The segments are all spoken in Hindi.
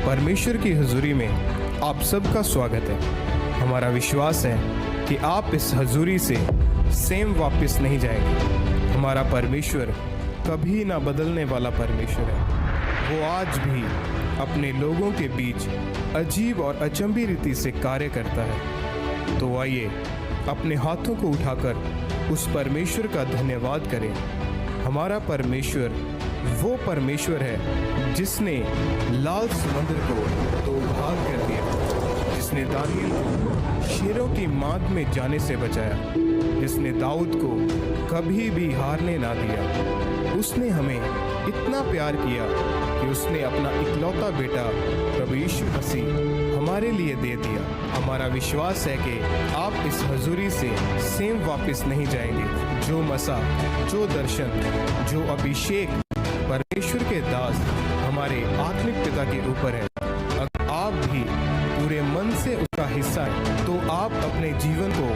परमेश्वर की हुजूरी में आप सबका स्वागत है। हमारा विश्वास है कि आप इस हुजूरी से सेम वापस नहीं जाएंगे। हमारा परमेश्वर कभी ना बदलने वाला परमेश्वर है। वो आज भी अपने लोगों के बीच अजीब और अचंभी रीति से कार्य करता है। तो आइए अपने हाथों को उठाकर उस परमेश्वर का धन्यवाद करें। हमारा परमेश्वर वो परमेश्वर है जिसने लाल समुद्र को दो भाग कर दिया, जिसने दानियल को शेरों की मांद में जाने से बचाया, जिसने दाऊद को कभी भी हारने ना दिया। उसने हमें इतना प्यार किया कि उसने अपना इकलौता बेटा प्रभु यीशु मसीह हमारे लिए दे दिया। हमारा विश्वास है कि आप इस हुजूरी से सेम वापस नहीं जाएंगे। जो मसा, जो दर्शन, जो अभिषेक परमेश्वर के दास हमारे आत्मिक पिता के ऊपर है, अगर आप भी पूरे मन से उसका हिस्सा हैं, तो आप अपने जीवन को,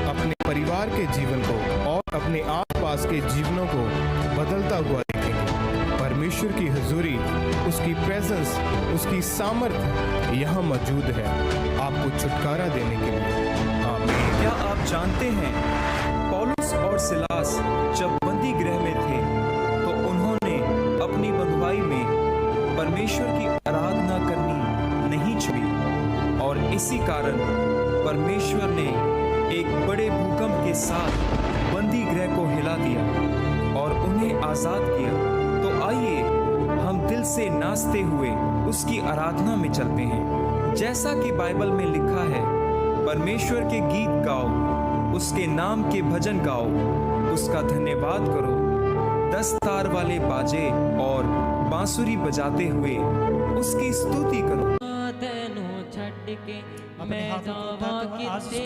अपने परिवार के जीवन को और अपने आसपास के जीवनों को बदलता हुआ देखेंगे। परमेश्वर की हुजूरी, उसकी प्रेजेंस, उसकी सामर्थ्य यहाँ मौजूद है आपको छुटकारा देने के लिए। आमीन। क्या आप जानते हैं, पौलुस और सिलास जब बंदी गृह में थे तो उन्होंने अपनी बंधुआई में परमेश्वर की आराधना करनी नहीं छोड़ी, और इसी कारण परमेश्वर ने एक बड़े भूकंप के साथ बंदी गृह को हिला दिया और उन्हें आजाद किया। तो आइए हम दिल से नाचते हुए उसकी आराधना में चलते हैं। जैसा कि बाइबल में लिखा है, परमेश्वर के गीत गाओ, उसके नाम के भजन गाओ, उसका धन्यवाद करो, 10 तार वाले बाजे और बांसुरी बजाते हुए उसकी स्तुति करो। मैं जावा किते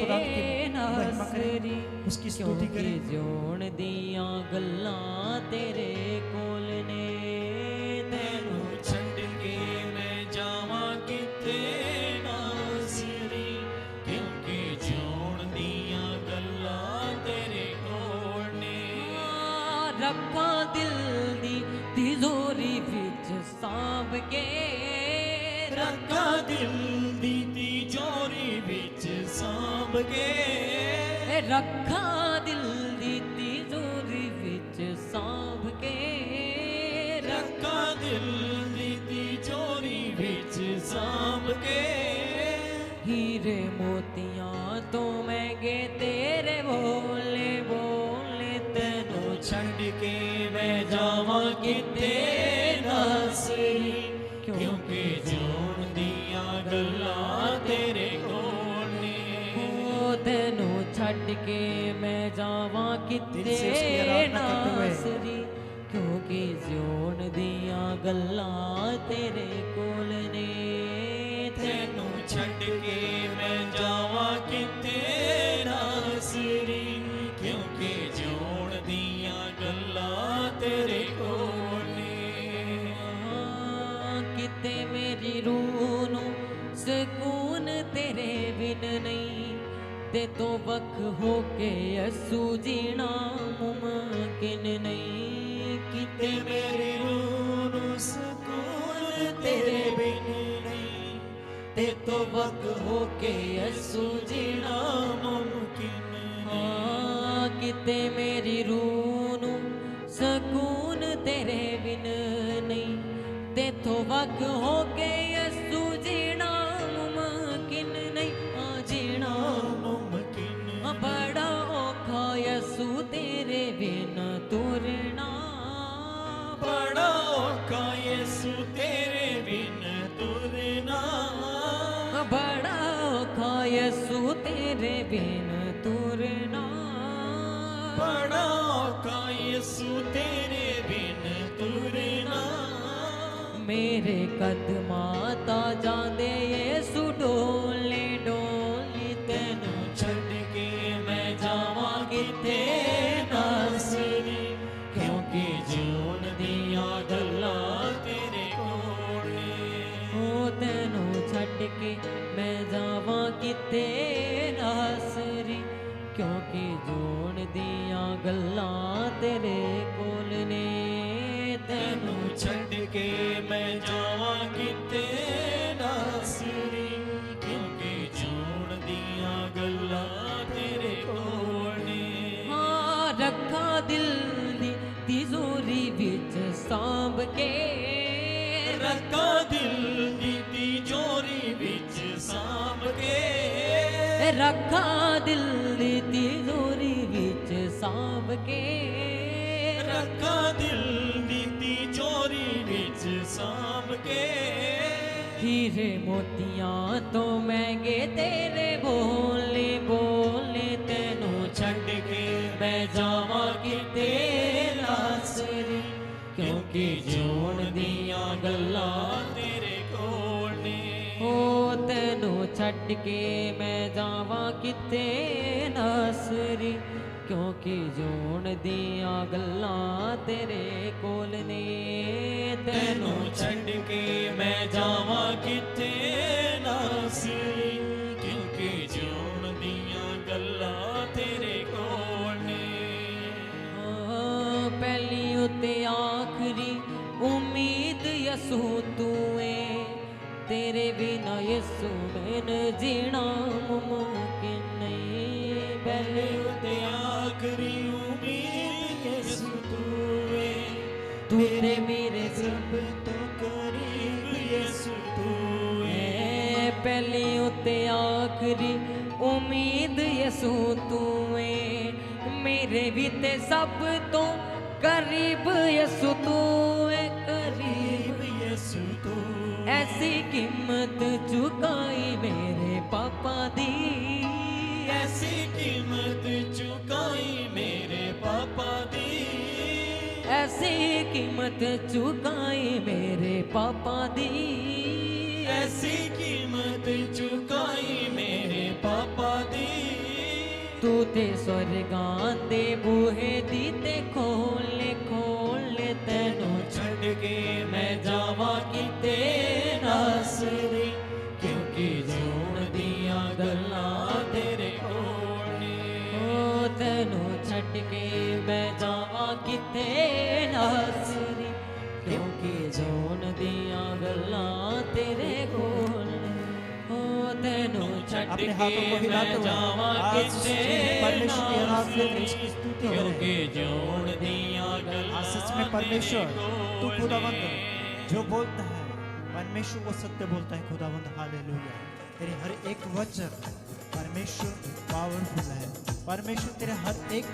नासरी, उसकी स्तुति करें। जोड़ दिया गल्लां तेरे कोल ने, तेनू छड्ड के मैं जावा किते नासरी, क्योंकि जोड़ दिया गल्लां तेरे कोल ने। रखा दिल दी तिजोरी विच सांभ के, रखा दिल दी तिजोरी विच सांभ के, रखा दिल दी तिजोरी विच सांभ के, रखा दिल दी तिजोरी विच सांभ के। हीरे मोतियां तो महंगे तेरे बोले बोले, तेनू छड्ड के मैं जावां किते नासरी, क्योंकि जोड़ दिया गल्लां तेरे कोल ने। ओ तेनू छड्ड के मैं जावां किते नासरी, क्योंकि जोड़ दिया गल्लां तेरे कोल ने। तेनू छड्ड के मैं जावां किते नासरी, क्योंकि जोड़ दिया गल्लां तेरे कोल ने। किते मेरी रूह नू सुकून तेरे बिन नहीं, ते तो वख हो के असू जीना मुमकिन नहीं। किते मेरी रूह नू सुकून तेरे बिन नहीं, ते तो वख हो के असू जीना मुमकिन नहीं। किते मेरी रूह नू सुकून तेरे बिन नहीं, ते तो वख हो के असू जीना मुमकिन नहीं। जीना मुमकिन, बड़ा औखा यसू तेरे बिन तुरना, बड़ा औखा यसू तेरे बिन तुरना, बड़ा औखा यसू तेरे बिन तुरना, बड़ा औखा यसू तेरे बिन तुरना। मेरे कदमां ता जांदे यसू डोले डोली, तेनू छड्ड के मैं जावां किते नासरी, क्योंकि जीवन दियां गल्लां तेरे कोल ने। ओ तेनू छड्ड के मैं जावां किते नासरी, क्योंकि जोड़ दियां गल्लां तेरे कोल ने। तेनू छड्ड के मैं जावां किते ਰੱਖਾ ਦਿਲ ਦੀ ਤਿਜੋਰੀ ਵਿੱਚ ਸਾਂਭ ਕੇ ਰੱਖਾ ਦਿਲ ਦੀ ਤਿਜੋਰੀ ਵਿੱਚ ਸਾਂਭ ਕੇ ਹੀਰੇ ਮੋਤੀਆਂ ਤੋਂ ਮਹਿੰਗੇ ਤੇਰੇ ਬੋਲੇ ਬੋਲੇ ਤੈਨੂੰ ਛੱਡ ਕੇ ਮੈਂ ਜਾਵਾਂ ਕਿਤੇ ਨਾਸਰੀ ਕਿਉਂਕਿ ਜਿਉਣ ਦੀਆਂ ਗੱਲਾਂ ਤੇਰੇ ਕੋਲ ਨੇ ਓ ਤੈਨੂੰ ਛੱਡ ਕੇ ਮੈਂ ਜਾਵਾਂ ਕਿਤੇ ਨਾਸਰੀ ਕਿਉਂਕਿ ਜਿਉਣ ਦੀਆਂ ਗੱਲਾਂ ਤੇਰੇ ਕੋਲ ਨੇ ਤੈਨੂੰ ਛੱਡ ਕੇ ਮੈਂ ਜਾਵਾਂ ਕਿਤੇ ਨਾਸਰੀ ਕਿਉਂਕਿ ਜਿਉਣ ਦੀਆਂ ਗੱਲਾਂ ਤੇਰੇ ਕੋਲ ਨੇ ਪਹਿਲੀ ਉਤੇ ਆਖਰੀ ਉਮੀਦ ਯਸੂ ਤੂੰ ਏ ਤੇਰੇ ਬਿਨਾ ਯਸੂ ਮੈਨ ਜੀਣਾ ਮੁਮਕਿਨ ਨਹੀਂ ਪਹਿਲੀ ਤੇ ਆਖਰੀ ਉਮੀਦ ਯਿਸੂ ਤੂੰ ਏ ਤੂੰ ਤੇ ਮੇਰੇ ਸਭ ਤੋਂ ਕਰੀਬ ਯਿਸੂ ਤੂੰ ਏ ਪਹਿਲੀ ਉਤੇ ਆਖਰੀ ਉਮੀਦ ਯਸੂ ਤੂੰ ਏ ਮੇਰੇ ਵੀ ਤੇ ਸਭ ਤੋਂ ਕਰੀਬ ਯਸੂ ਤੂੰ ਏ ਕਰੀਬ ਯਿਸੂ ਤੂੰ ऐसी कीमत चुकाई मेरे पापा दी ਐਸੀ ਕੀਮਤ ਚੁਕਾਈ ਮੇਰੇ ਪਾਪਾ ਦੀ ऐसी कीमत चुकाई मेरे पापा दी ਐਸੀ ਕੀਮਤ ਚੁਕਾਈ ਮੇਰੇ ਪਾਪਾ ਦੀ तू ते स्वर्गां दे बूहे दी ते खोले खोले तेनू ਛੱਡ ਕੇ ਮੈਂ ਜਾਵਾਂ ਕਿਤੇ ਨਾਸਰੀ ਕਿਉਂਕਿ ਜਿਉਣ ਦੀਆਂ ਗੱਲਾਂ ਤੇਰੇ ਕੋਲ ਨੇ ओ तेनू छड्ड के मैं जावां किते नासरी क्योंकि जोन दियां गल्लां तेरे कोल ने ओ तेनू छड्ड अपने के हाथों को मैं हिलाते हुए जावां आज किते परमेश्वर की आराधना में इसकी नासरी स्तुति हो क्योंकि रही है। जोन दियां आज गल्लां सच में परमेश्वर तू खुदावंद जो बोलता है परमेश्वर वो सत्य बोलता है खुदावंद हालेलुया तेरे हर एक वचन परमेश्वर पावरफुल है परमेश्वर तेरे हर एक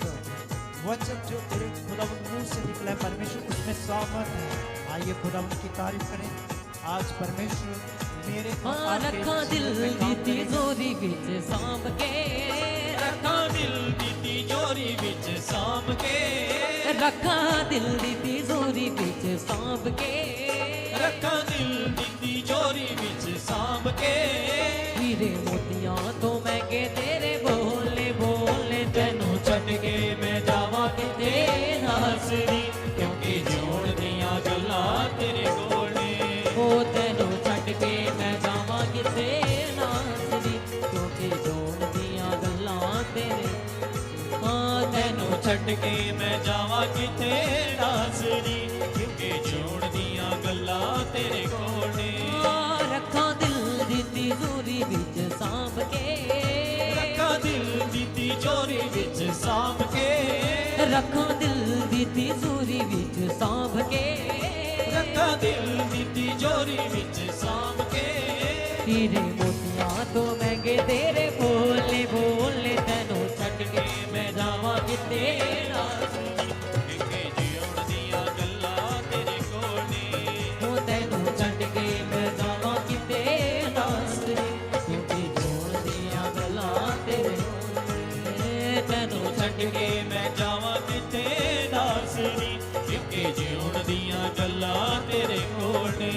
वचन जो तेरे खुदावंद मुंह से निकला है परमेश्वर उसमें सामर्थ है आइए खुदावंद की तारीफ करें आज परमेश्वर मेरे और हाँ आपके रखा दिल जीवन में दी काम करें। तिजोरी विच सांभ के ਰੱਖਾਂ ਦਿਲ ਦੀ ਤਿਜੋਰੀ ਵਿੱਚ ਸਾਂਭ ਕੇ रखा दिल दी तिजोरी विच सांभ के ਰੱਖਾਂ ਦਿਲ ਦੀ ਤਿਜੋਰੀ ਵਿੱਚ ਸਾਂਭ ਕੇ हीरे मोतियां तो महंगे तेरे बोले बोले तेनू छड्ड के मैं जावां किते नासरी ਕਿਉਂਕਿ ਜਿਉਣ ਦੀਆਂ ਗੱਲਾਂ ਤੇਰੇ ਕੋਲ ਨੇ ओ तेनू छड्ड के मैं जावां किते नासरी क्योंकि जोन दियां गल्लां तेरे हाँ तेनू ਛੱਡ ਕੇ ਮੈਂ ਜਾਵਾਂ ਕਿਤੇ ਨਾਸਰੀ ਕਿਉਂਕਿ ਜਿਉਣ ਦੀਆਂ ਗੱਲਾਂ ਤੇਰੇ ਕੋਲ ਨੇ रखा दिल दी तिजोरी विच सांभ के ਰੱਖਾਂ ਦਿਲ ਦੀ ਤਿਜੋਰੀ ਵਿੱਚ ਸਾਂਭ ਕੇ रखा दिल दी तिजोरी विच सांभ के ਰੱਖਾਂ ਦਿਲ ਦੀ ਤਿਜੋਰੀ ਵਿੱਚ ਸਾਂਭ ਕੇ हीरे मोतियां तो महंगे तेरे बोले बोले तेनू छड्ड के मैं जावां किते नासरी ਕਿਉਂਕਿ ਜਿਉਣ ਦੀਆਂ ਗੱਲਾਂ ਤੇਰੇ ਕੋਲ ਨੇ ओ तेनू छड्ड के मैं जावां किते नासरी क्योंकि जोन दियां गल्लां तेरे तेनू छड्ड के ਮੈਂ ਜਾਵਾਂ ਕਿਤੇ ਨਾਸਰੀ ਕਿਉਂਕਿ ਜਿਉਣ ਦੀਆਂ ਗੱਲਾਂ ਤੇਰੇ ਕੋਲ ਨੇ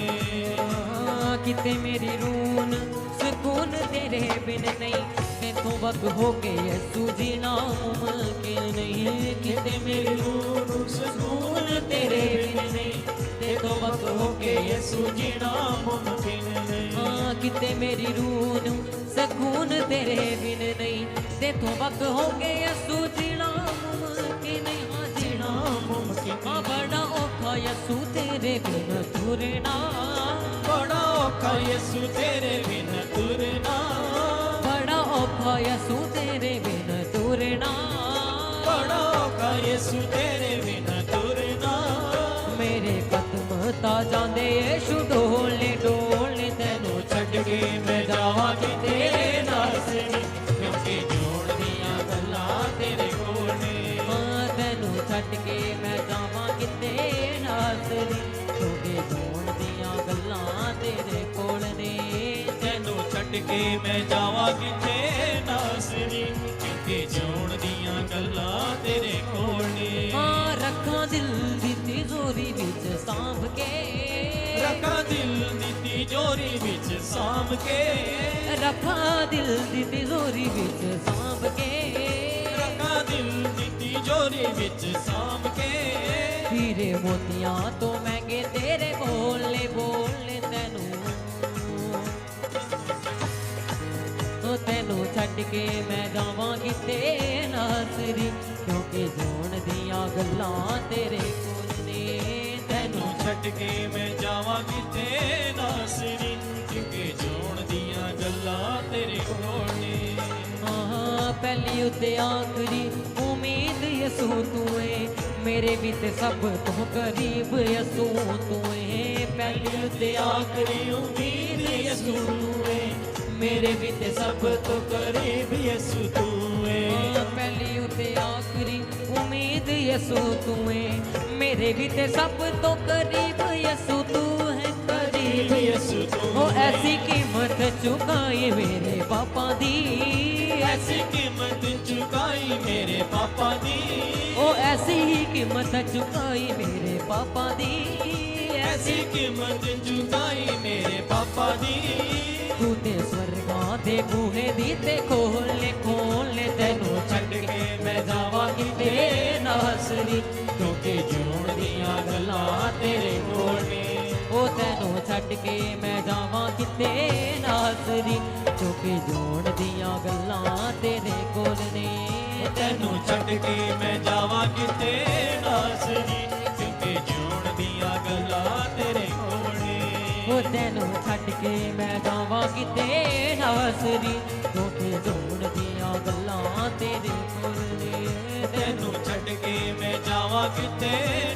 किते मेरी रून सुकून तेरे बिन नहीं तेतों वक्त हो के यसू जीना मुमकिन नहीं किते मेरी रून सुकून तेरे बिन नहीं तेतों वक्त हो के यसू जीना ਮੁਮਕਿਨ ਨਹੀਂ हाँ किते मेरी रून सुकून तेरे बिन नहीं तेतों वक्त हो के यसू जीना मुमकिन नहीं हाँ जीना ਮੁਮਕਿਨ हाँ बड़ा औखा यसू तेरे बिन तुरना ਬੜਾ ਔਖਾ ਯਿਸੂ ਤੇਰੇ ਬਿਨ ਤੁਰਨਾ बड़ा औखा यसू तेरे बिन तुरना ਬੜਾ ਔਖਾ ਯਿਸੂ ਤੇਰੇ ਬਿਨ ਤੁਰਨਾ मेरे कदम ता जांदे यीशु डोले डोले तेनू छड्ड के मैं जावां किते नासरी ਕੇ ਮੈਂ ਜਾਵਾਂ ਕਿਤੇ ਨਾਸਰੀ ਕਿਉਂਕਿ ਜਿਉਣ ਦੀਆਂ ਗੱਲਾਂ ਤੇਰੇ ਕੋਲ ਨੇ ਹਾਂ ਰੱਖਾਂ ਦਿਲ ਦੀ ਤਿਜੋਰੀ ਵਿੱਚ ਸਾਂਭ ਕੇ ਰੱਖਾਂ ਦਿਲ ਦੀ ਤਿਜੋਰੀ ਵਿੱਚ ਸਾਂਭ ਕੇ ਰੱਖਾਂ ਦਿਲ ਦੀ ਤਿਜੋਰੀ ਵਿੱਚ ਸਾਂਭ ਕੇ ਰੱਖਾਂ ਦਿਲ ਦੀ ਤਿਜੋਰੀ ਵਿੱਚ ਸਾਂਭ ਕੇ ਹੀਰੇ ਮੋਤੀਆਂ ਤੋਂ ਮਹਿੰਗੇ ਤੇਰੇ ਬੋਲੇ ਬੋਲੇ ਤੈਨੂੰ ਛੱਡ ਕੇ ਮੈਂ ਜਾਵਾਂ ਕਿਤੇ ਨਾਸਰੀ ਕਿਉਂਕਿ ਜੋਣ ਦੀਆਂ ਗੱਲਾਂ ਤੇਰੇ ਕੋਲ ਨੇ ਤੈਨੂੰ ਛੱਡ ਕੇ ਮੈਂ ਜਾਵਾਂ ਕਿਤੇ ਨਾਸਰੀ ਕਿਉਂਕਿ ਜੋਣ ਦੀਆਂ ਗੱਲਾਂ ਤੇਰੇ ਕੋਲ ਨੇ ਹਾਂ ਪਹਿਲੀ ਉੱਤੇ ਆਖਰੀ ਉਮੀਦ ਯਸੂ ਤੂੰ ਏ ਮੇਰੇ ਵੀ ਤੇ ਸਭ ਤੋਂ ਕਰੀਬ ਯਸੂ ਤੂੰ ਏ ਪਹਿਲੀ ਉੱਤੇ ਆਖਰੀ ਉਮੀਦ ਯਿਸੂ ਤੂੰ ਏ ਮੇਰੇ ਵੀ ਤੇ ਸਭ ਤੋਂ ਕਰੀਬ ਯਿਸੂ ਤੂੰ ਏ ਪਹਿਲੀ ਉਤੇ ਆਖਰੀ ਉਮੀਦ ਯਸੂ ਤੂੰ ਏ ਮੇਰੇ ਵੀ ਤੇ ਸਭ ਤੋਂ ਕਰੀਬ ਯਸੂ ਤੂੰ ਹੈ ਕਰੀਬ ਯਿਸੂ ਤੂੰ ਉਹ ਐਸੀ ਕੀਮਤ ਚੁਕਾਈ ਮੇਰੇ ਪਾਪਾ ਦੀ ਐਸੀ ਕੀਮਤ ਚੁਕਾਈ ਮੇਰੇ ਪਾਪਾ ਦੀ ਉਹ ਐਸੀ ਹੀ ਕੀਮਤ ਚੁਕਾਈ ਮੇਰੇ ਪਾਪਾ ਦੀ ਐਸੀ ਕੀਮਤ ਚੁਕਾਈ ਮੇਰੇ ਪਾਪਾ ਦੀ ਤੂੰ ਤੇ ਸਵਰਗਾਂ ਦੇ ਬੂਹੇ ਦੀ ਤੇ ਖੋਲੇ ਖੋਲੇ ਤੈਨੂੰ ਛੱਡ ਕੇ ਮੈਂ ਜਾਵਾਂ ਕਿਤੇ ਨਾਸਰੀ ਕਿਉਂਕਿ ਜਿਉਣ ਦੀਆਂ ਗੱਲਾਂ ਤੇਰੇ ਕੋਲ ਨੇ ਉਹ ਤੈਨੂੰ ਛੱਡ ਕੇ ਮੈਂ ਜਾਵਾਂ ਕਿਤੇ ਨਾਸਰੀ ਕਿਉਂਕਿ ਜੋਣ ਦੀਆਂ ਗੱਲਾਂ ਤੇਰੇ ਕੋਲ ਨੇ ਤੈਨੂੰ ਛੱਡ ਕੇ ਮੈਂ ਜਾਵਾਂ ਕਿਤੇ ਨਾਸਰੀ ਕਿਉਂਕਿ ਜਿਉਣ ਦੀਆਂ ਗੱਲਾਂ ਤੇਰੇ ਕੋਲ ਨੇ ਉਹ ਤੈਨੂੰ ਛੱਡ ਕੇ ਮੈਂ ਜਾਵਾਂ ਕਿਤੇ ਨਾਸਰੀ ਕਿਉਂਕਿ ਜੋਣ ਦੀਆਂ ਗੱਲਾਂ ਤੇਰੇ ਕੋਲ ਨੇ ਤੈਨੂੰ ਛੱਡ ਕੇ ਮੈਂ ਜਾਵਾਂ ਕਿਤੇ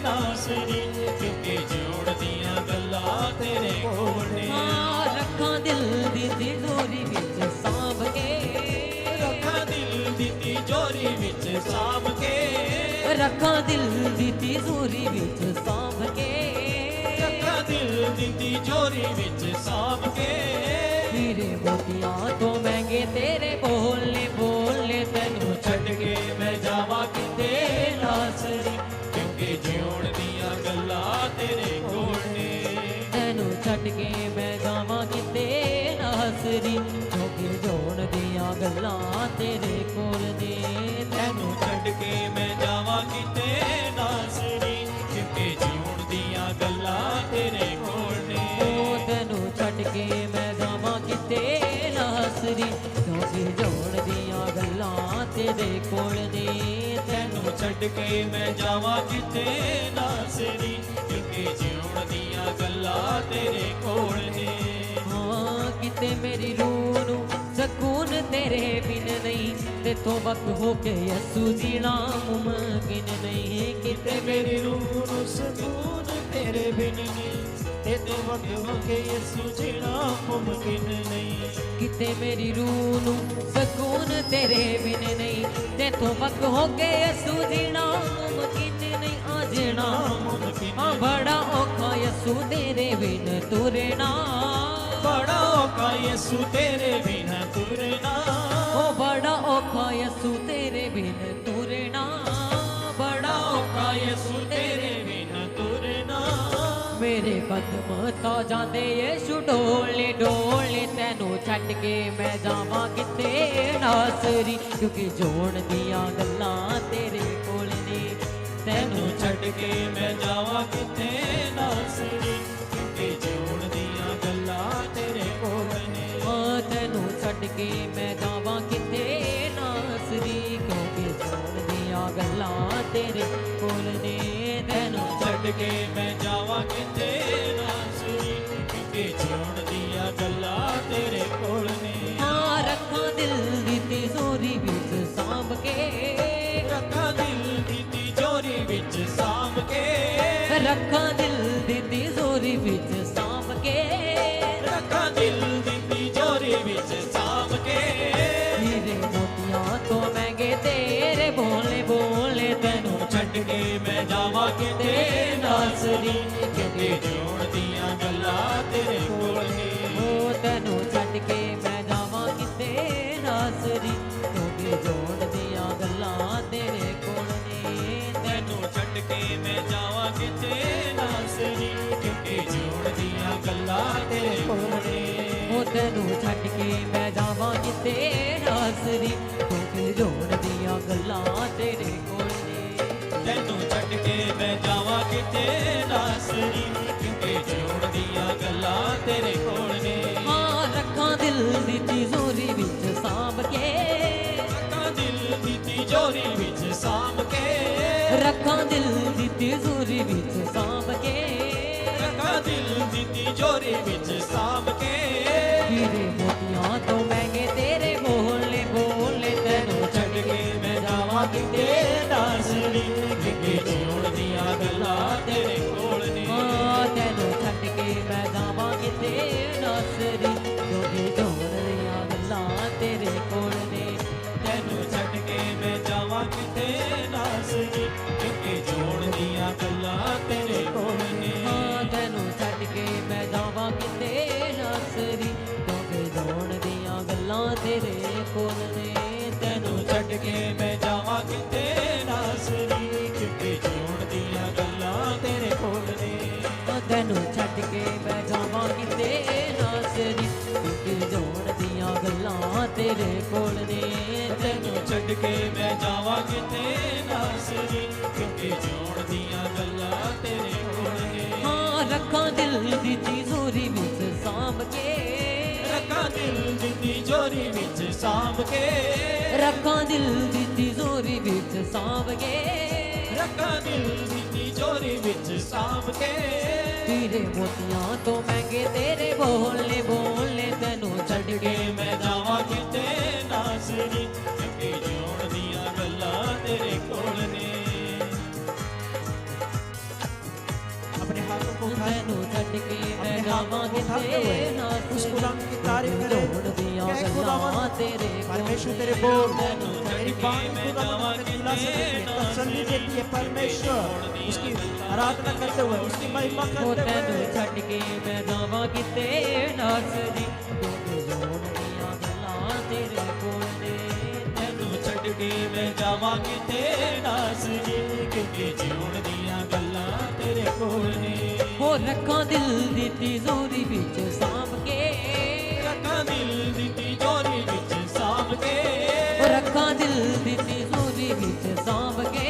ਨਾਸਰੀ ਕਿਉਂਕਿ ਜਿਉਣ ਦੀਆਂ ਗੱਲਾਂ ਤੇਰੇ ਕੋਲ ਨੇ ਹਾਂ ਰੱਖਾਂ ਦਿਲ ਦੀ ਤਿਜੋਰੀ ਵਿੱਚ ਸਾਂਭ ਕੇ ਰੱਖਾਂ ਦਿਲ ਦੀ ਤਿਜੋਰੀ ਵਿੱਚ ਸਾਂਭ ਕੇ ਰੱਖਾਂ ਦਿਲ ਦੀ ਤਿਜੋਰੀ ਵਿੱਚ ਸਾਂਭ ਕੇ ਰੱਖਾਂ ਦਿਲ ਦੀ ਤਿਜੋਰੀ ਵਿੱਚ ਸਾਂਭ ਕੇ ਹੀਰੇ ਮੋਤੀਆਂ ਤੋਂ ਮਹਿੰਗੇ ਤੇਰੇ ਬੋਲੇ ਬੋਲੇ ਤੈਨੂੰ ਛੱਡ ਕੇ ਮੈਂ ਜਾਵਾਂ ਕਿਤੇ ਨਾਸਰੀ ਕਿਉਂਕਿ ਜਿਉਣ ਦੀਆਂ ਗੱਲਾਂ ਤੇਰੇ ਕੋਲ ਨੇ ਤੈਨੂੰ ਛੱਡ ਕੇ ਮੈਂ ਜਾਵਾਂ ਕਿਤੇ ਨਾਸਰੀ ਕਿਉਂਕਿ ਜੋਣ ਦੀਆਂ ਗੱਲਾਂ ਤੇਰੇ ਕੋਲ ਨੇ ਤੈਨੂੰ ਛੱਡ ਕੇ ਮੈਂ ਜਾਵਾਂ ਕਿਤੇ ਨਾਸਰੀ ਕਿਉਂਕਿ ਜਿਉਣ ਦੀਆਂ ਗੱਲਾਂ ਤੇਰੇ ਕੋਲ ਨੇ ਉਹ ਤੈਨੂੰ ਛੱਡ ਕੇ ਮੈਂ ਜਾਵਾਂ ਕਿਤੇ ਨਾਸਰੀ ਕਿਉਂਕਿ ਜੋਣ ਦੀਆਂ ਗੱਲਾਂ ਤੇਰੇ ਕੋਲ ਨੇ ਤੈਨੂੰ ਛੱਡ ਕੇ ਮੈਂ ਜਾਵਾਂ ਕਿਤੇ ਨਾਸਰੀ ਕਿਉਂਕਿ ਜਿਉਣ ਦੀਆਂ ਗੱਲਾਂ ਤੇਰੇ ਕੋਲ ਨੇ ਹਾਂ ਕਿਤੇ ਮੇਰੀ ਰੂਹ ਨੂੰ ਸਕੂਨ ਤੇਰੇ ਬਿਨ ਨਹੀਂ ਤੇਥੋਂ ਵੱਖ ਹੋ ਕੇ ਯਸੂ ਜੀਣਾ ਮੁਮਕਿਨ ਨਹੀਂ ਕਿਤੇ ਮੇਰੀ ਰੂਹ ਨੂੰ ਸਕੂਨ ਤੇਰੇ ਬਿਨ ਨਹੀਂ ਤੇ ਤੂੰ ਵੱਖ ਹੋ ਕੇ ਯਿਸੂ ਜੀਣਾ ਮੁਮਕਿਨ ਨਹੀਂ ਕਿਤੇ ਮੇਰੀ ਰੂਹ ਨੂੰ ਸਕੂਨ ਤੇਰੇ ਬਿਨ ਨਹੀਂ ਤੇਥੋਂ ਵੱਖ ਹੋ ਕੇ ਯਸੂ ਜੀਣਾ ਮੁਮਕਿਨ ਨਹੀਂ ਆ ਜੀਣਾ ਹਾਂ ਬੜਾ ਔਖਾ ਯਸੂ ਤੇਰੇ ਬਿਨ ਤੁਰਨਾ ਬੜਾ ਔਖਾ ਯਿਸੂ ਤੇਰੇ ਬਿਨ ਤੁਰਨਾ ਉਹ ਬੜਾ ਔਖਾ ਯਸੂ ਤੇਰੇ ਬਿਨ ਤੁਰਨਾ ਬੜਾ ਔਖਾ ਯਸੂ ਤੇਰੇ ਬਿਨ ਤੁਰਨਾ ਮੇਰੇ ਕਦਮ ਤਾਂ ਜਾਂਦੇ ਯੇਸ਼ੂ ਡੋਲੇ ਡੋਲੇ ਤੈਨੂੰ ਛੱਡ ਕੇ ਮੈਂ ਜਾਵਾਂ ਕਿਤੇ ਨਾਸਰੀ ਕਿਉਂਕਿ ਜੋਣ ਦੀਆਂ ਗੱਲਾਂ ਤੇਰੇ ਕੋਲ ਨੇ ਤੈਨੂੰ ਛੱਡ ਕੇ ਮੈਂ ਜਾਵਾਂ ਕਿਤੇ ਨਾਸਰੀ ਕਿਉਂਕਿ ਜਿਉਣ ਦੀਆਂ ਗੱਲਾਂ ਤੇਰੇ ਕੋਲ ਨੇ ਹਾਂ ਤੈਨੂੰ ਛੱਡ ਕੇ ਮੈਂ ਜਾਵਾਂ ਕਿਤੇ ਨਾਸਰੀ ਕਿਉਂਕਿ ਜੋਣ ਦੀਆਂ ਗੱਲਾਂ ਤੇਰੇ ਕੋਲ ਨੇ ਤੈਨੂੰ ਛੱਡ ਕੇ ਮੈਂ ਜਾਵਾਂ ਕਿਤੇ ਨਾਸਰੀ ਕਿਉਂਕਿ ਜਿਉਣ ਦੀਆਂ ਗੱਲਾਂ ਤੇਰੇ ਕੋਲ ਨੇ ਹਾਂ ਰੱਖਾਂ ਦਿਲ ਦੀ ਤਿਜੋਰੀ ਵਿੱਚ ਸਾਂਭ ਕੇ ਰੱਖਾਂ ਦਿਲ ਦੀ ਤਿਜੋਰੀ ਵਿੱਚ ਸਾਂਭ ਕੇ ਰੱਖਾਂ ਦਿਲ ਦੀ ਤਿਜੋਰੀ ਵਿੱਚ ਸਾਂਭ ਕੇ ਰੱਖਾਂ ਦਿਲ ਦੀ ਤਿਜੋਰੀ ਵਿੱਚ ਸਾਂਭ ਕੇ ਹੀਰੇ ਮੋਤੀਆਂ ਤੋਂ ਮਹਿੰਗੇ ਤੇਰੇ ਬੋਲੇ ਬੋਲੇ ਤੈਨੂੰ ਛੱਡ ਕੇ ਮੈਂ ਜਾਵਾਂ ਕਿਤੇ ਨਾਸਰੀ ਕਿਉਂਕਿ ਜਿਉਣ ਗੱਲਾਂ ਤੇਰੇ ਕੋਲ ਨੇ हाँ रखा दिल दी तिजोरी विच सांभ के ਰੱਖਾਂ ਦਿਲ ਦੀ ਤਿਜੋਰੀ ਵਿੱਚ ਸਾਂਭ ਕੇ रखा दिल दी तिजोरी विच सांभ के ਰੱਖਾਂ ਦਿਲ ਦੀ ਤਿਜੋਰੀ ਵਿੱਚ ਸਾਂਭ ਕੇ हीरे मोतियां तो महंगे तेरे बोले बोले तेनू ਛੱਡ ਕੇ ਮੈਂ ਜਾਵਾਂ ਕਿਤੇ ਨਾਸਰੀ ਕਿਤੇ ਜਿਉਣ ਦੀਆਂ ਗੱਲਾਂ ਤੇਰੇ ਕੋਲ ਨੇ हाँ तेनू छड्ड के मैं जावां किते नासरी क्योंकि जोड़ दियां गल्लां तेरे कोल ने ਤੈਨੂੰ ਛੱਡ ਕੇ ਮੈਂ ਜਾਵਾਂ ਕਿਤੇ ਨਾਸਰੀ ਕਿਤੇ ਜੋੜ ਦੀਆਂ ਗੱਲਾਂ ਤੇਰੇ ਕੋਲ ਨੇ हाँ तेनू छड्ड के मैं जावां किते नासरी क्योंकि जोड़ दियां गल्लां तेरे कोल ने ਤੈਨੂੰ ਛੱਡ ਕੇ ਮੈਂ ਜਾਵਾਂ ਕਿਤੇ ਨਾਸਰੀ ਕਿਤੇ ਜੋੜ ਦੀਆਂ ਗੱਲਾਂ ਤੇਰੇ ਕੋਲ ਨੇ तेनू छड्ड के मैं जावां किते नासरी क्योंकि जोड़ दियां गल्लां तेरे कोल ने ਤੈਨੂੰ ਛੱਡ ਕੇ ਮੈਂ ਜਾਵਾਂ ਕਿਤੇ ਨਾਸਰੀ ਕਿਤੇ ਜੋੜ ਦੀਆਂ ਗੱਲਾਂ ਤੇਰੇ ਕੋਲ ਨੇ हाँ रखा दिल दी तिजोरी विच सांभ के ਰੱਖਾਂ ਦਿਲ ਦੀ ਤਿਜੋਰੀ ਵਿੱਚ ਸਾਂਭ ਕੇ रखा दिल दी तिजोरी विच सांभ के ਰੱਖਾਂ ਦਿਲ ਦੀ ਤਿਜੋਰੀ ਵਿੱਚ ਸਾਂਭ ਕੇ हीरे मोतियां तो महंगे तेरे बोले बोले तेनू छड्ड ਛੱਡ ਕੇ ਮੈਂ ਜਾਵਾਂ ਕਿਤੇ ਨਾਸਰੀ ਕਿਤੇ ਜੋੜ ਦੀਆਂ ਗੱਲਾਂ ਤੇਰੇ ਕੋਲ ਨੇ अपने हाथों को उठाएं तेनू छड्ड के मैं अपने हाथों जावां को उठाते किते हुए नासरी उस खुदावंद की तारीफ करें जोड़ दियां कहें गल्लां खुदावंद तेरे परमेश्वर तेरे कोल बोल तेनू मेरी बाणी खुदावंद में दिलासा देती है तसल्ली देती है परमेश्वर उसकी आराधना करते हुए उसकी महिमा हो करते तेनू हुए छड्ड के मैं जावां किते नासरी क्योंकि जोड़ दियां गल्लां तेरे कोल ने ਤੈਨੂੰ ਛੱਡ ਕੇ ਮੈਂ ਜਾਵਾਂ ਕਿਤੇ ਨਾਸਰੀ ਕਿਤੇ ਜੋੜ ਦੀਆਂ ਗੱਲਾਂ ਤੇਰੇ ਕੋਲ ਨੇ हो रखा दिल दी तिजोरी विच सांभ के ਰੱਖਾਂ ਦਿਲ ਦੀ ਤਿਜੋਰੀ ਵਿੱਚ ਸਾਂਭ ਕੇ हो रखा दिल दी तिजोरी विच सांभ के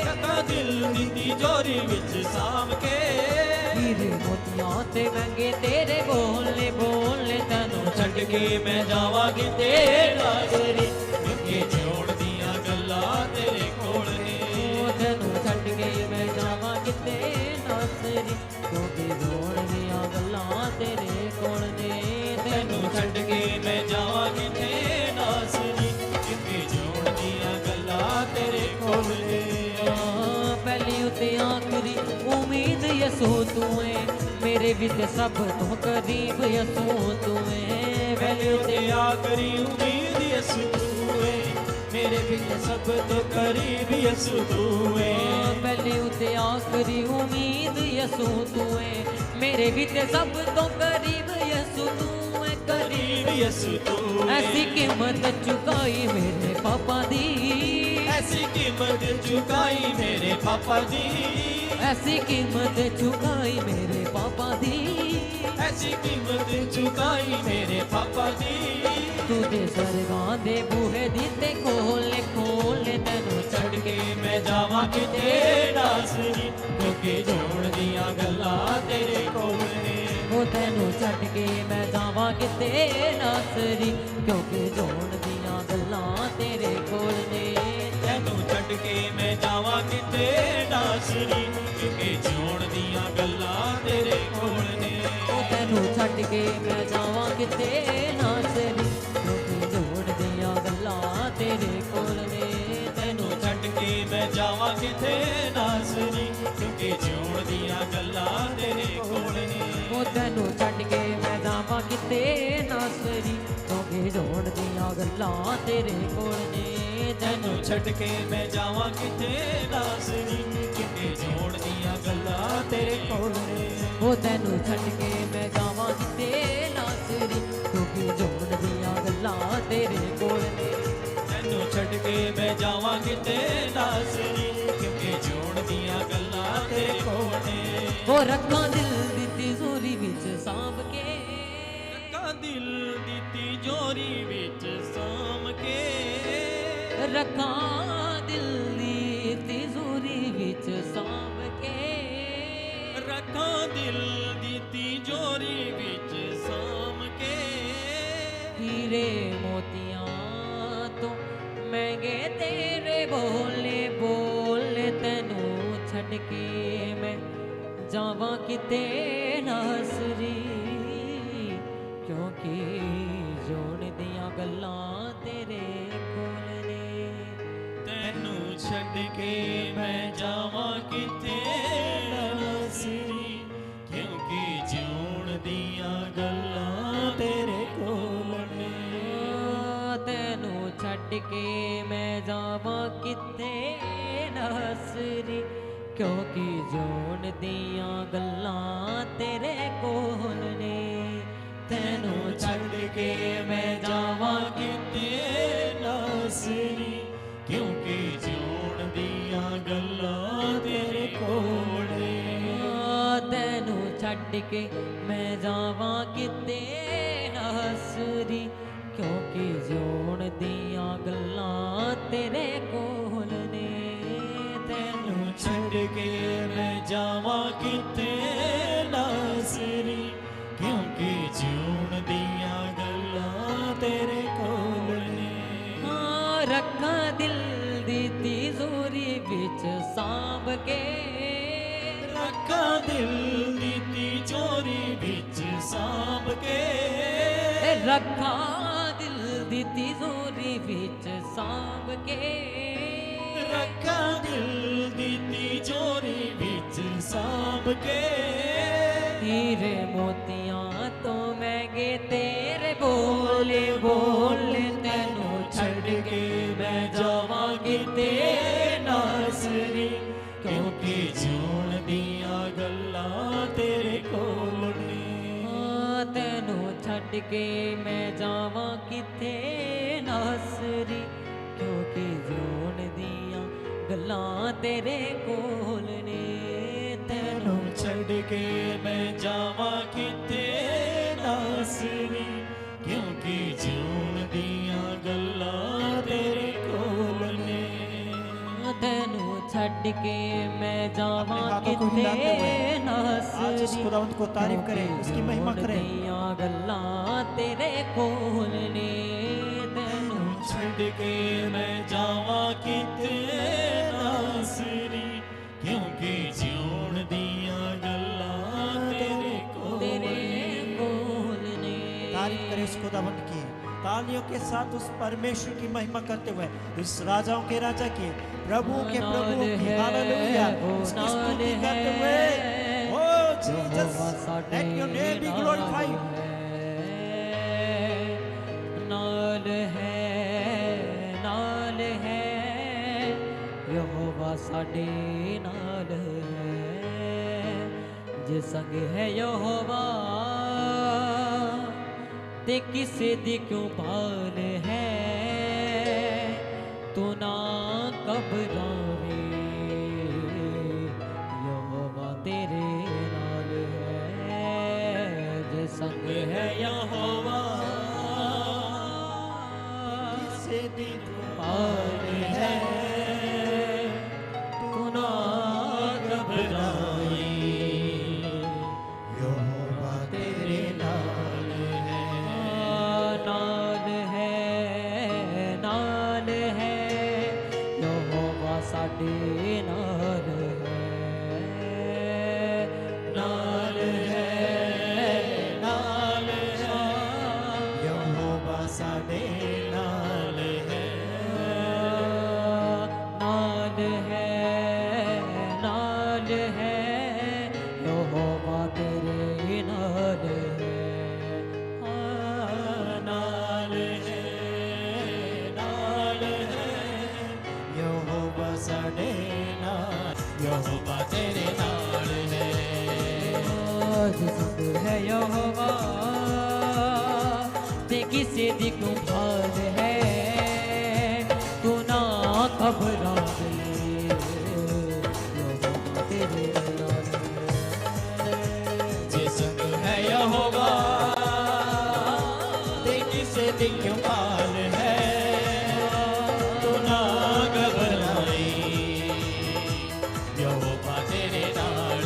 ਰੱਖਾਂ ਦਿਲ ਦੀ ਤਿਜੋਰੀ ਵਿੱਚ ਸਾਂਭ ਕੇ हीरे मोतियां ते महंगे तेरे बोले बोले तेनू ਛੱਡ ਕੇ ਮੈਂ ਜਾਵਾਂ ਕਿਤੇ ਨਾਸਰੀ ਕਿਤੇ ਜੋੜ ਦੀਆਂ ਗੱਲਾਂ ਤੇਰੇ ਕੋਲ ਨੇ तेनू छड्ड के मैं जावां किते नासरी क्योंकि जोड़ दियां गल्लां तेरे कोल ने ਤੈਨੂੰ ਛੱਡ ਕੇ ਮੈਂ ਜਾਵਾਂ ਕਿਤੇ ਨਾਸਰੀ ਕਿਤੇ ਜੋੜ ਦੀਆਂ ਗੱਲਾਂ ਤੇਰੇ ਕੋਲ ਨੇ पहली उते आखरी उम्मीद यसू तू है मेरे विच सब तो करीब यसू तू है पहली उते ਤੇ ਆਖਰੀ ਉਮੀਦ ਯਿਸੂ ਤੂੰ ਏ ਮੇਰੇ ਵਿੱਚ ਸਭ ਤੋਂ ਕਰੀਬ ਯਿਸੂ ਤੂੰ ਏ पहली उते आखरी उम्मीद यसू तू है मेरे विच सब तो करीब यसू तू है ਕਰੀਬ ਯਿਸੂ ਤੂੰ ऐसी कीमत चुकाई मेरे पापा दी ਐਸੀ ਕੀਮਤ ਚੁਕਾਈ ਮੇਰੇ ਪਾਪਾ ਦੀ ऐसी कीमत चुकाई मेरे पापा दी ਐਸੀ ਕੀਮਤ ਚੁਕਾਈ ਮੇਰੇ ਪਾਪਾ ਦੀ तू ते स्वर्गां दे बूहे दिते खोले खोले तेनू ਛੱਡ ਕੇ ਮੈਂ ਜਾਵਾਂ ਕਿਤੇ ਨਾਸਰੀ ਕਿਉਂਕਿ ਜੋੜ ਦੀਆਂ ਗੱਲਾਂ ਤੇਰੇ ਕੋਲ ਨੇ ओ तेनू छड्ड के मैं जावां किते नासरी क्योंकि जोड़ दियां गल्लां तेरे कोल ने ਤੈਨੂੰ ਛੱਡ ਕੇ ਮੈਂ ਜਾਵਾਂ ਕਿਤੇ ਨਾਸਰੀ ਕਿਉਂਕਿ ਜੋੜ ਦੀਆਂ ਗੱਲਾਂ ਤੇਰੇ ਕੋਲ ਨੇ ओ तेनू छड्ड के मैं जावां किते नासरी क्योंकि जोड़ दियां गल्लां तेरे कोल ने ਤੈਨੂੰ ਛੱਡ ਕੇ ਮੈਂ ਜਾਵਾਂ ਕਿਤੇ ਨਾਸਰੀ ਕਿਉਂਕਿ ਜੋੜ ਦੀਆਂ ਗੱਲਾਂ ਤੇਰੇ ਕੋਲ ਨੇ ओ तेनू छड्ड के मैं जावां किते नासरी क्योंकि जोड़ दियां गल्लां तेरे कोल ने ਤੈਨੂੰ ਛੱਡ ਕੇ ਮੈਂ ਜਾਵਾਂ ਕਿਤੇ ਨਾਸਰੀ ਕਿਉਂਕਿ ਜੋੜ ਦੀਆਂ ਗੱਲਾਂ ਤੇਰੇ ਕੋਲ ਨੇ ओ तेनू छड्ड के मैं जावां किते नासरी क्योंकि जोड़ दियां गल्लां तेरे कोल ने ਤੈਨੂੰ ਛੱਡ ਕੇ ਮੈਂ ਜਾਵਾਂ ਕਿਤੇ ਨਾਸਰੀ ਕਿਉਂਕਿ ਜੋੜ ਦੀਆਂ ਗੱਲਾਂ ਤੇਰੇ ਕੋਲ ਨੇ ओ रखा दिल दी तिजोरी विच सांभ के ਰੱਖਾਂ ਦਿਲ ਦੀ ਤਿਜੋਰੀ ਵਿੱਚ ਸਾਂਭ ਕੇ रखा दिल दी तिजोरी विच सांभ के ਰੱਖਾਂ ਦਿਲ ਦੀ तिजोरी विच साम के हीरे मोतियां तो महंगे तेरे बोले बोले तेनू छड़ के मैं जावा किते नासरी क्योंकि जोन दियां गल्लां तेरे कोल ने तैनू छड़ के मैं जावां किथे नासरी क्योंकि जीण दियां गल्लां तेरे कोल ने तेनू छड़ के मैं जावा किते नासरी क्योंकि जोन दियां गल्लां तेरे कोल ने तैनू छड़ के मैं जावां किते नासरी क्योंकि जीण दियां गल्लां तेरे कोल ने तेनू छड़ के मैं जावा किते नासरी क्योंकि जोन दियां गल्लां तेरे कोल ने तैनू छड़ के मैं जावां किते नासरी क्योंकि जीण दियां गल्लां तेरे कोल ने रखा दिल दी तिजोरी विच सांभ के रखा दिल दी तिजोरी विच सांभ के रखा दिल दी तिजोरी विच सांभ के रखा दिल दी तिजोरी विच सांभ के हीरे मोतियां तो महंगे तेरे बोले बोले तेनू छड़ के मैं जावां किते नासरी क्योंकि जीण दियां गल्लां तेरे कोल ने तेनू छड़ के मैं जावां किते नासरी क्योंकि जोन दियां गल्लां तेरे कोल ने तैनू छड़ के मैं जावां किते नासरी क्योंकि जीण दियां गल्लां तेरे कोल ने तेनू छड़ के मैं जावां हाथों को किते हिलाते हुए आज इस नासरी खुदावंत को तारीफ करें, उसकी महिमा करें। दियां गल्लां तेरे कोल ने तेनू छड़ के मैं जावां किते नासरी क्योंकि जीण दियां गल्लां तेरे कोल तेरे ने कोल ने तारीफ करें उस खुदावंत की, तालियों के साथ उस परमेश्वर की महिमा करते हुए, इस राजाओं के राजा की, प्रभु के प्रभु की, हालेलुया, उसकी स्तुति करते हुए, oh Jesus, let your name be glorified. नाल है यहोवा साडे नाल है जे संग है यहोवा ते किसे दी क्यों भाल है तू ना घबरावे यहोवा तेरे नाल है जे संग है यहोवा किसे दी भाल है तू ना घबरावे यहोवा तेरे नाल है यहोवा साडे नाल है यहोवा साडे नाल है यहोवा तेरे नाल यहोवा साडे यहोवा तेरे नाल है आज संग है यहोवा ते किसे दी क्यों भाल है तू ना घबरावे यहोवा तेरे नाल जे संग है यहोवा ते किसे दी क्यों भाल है तू ना घबराई यहोवा तेरे नाल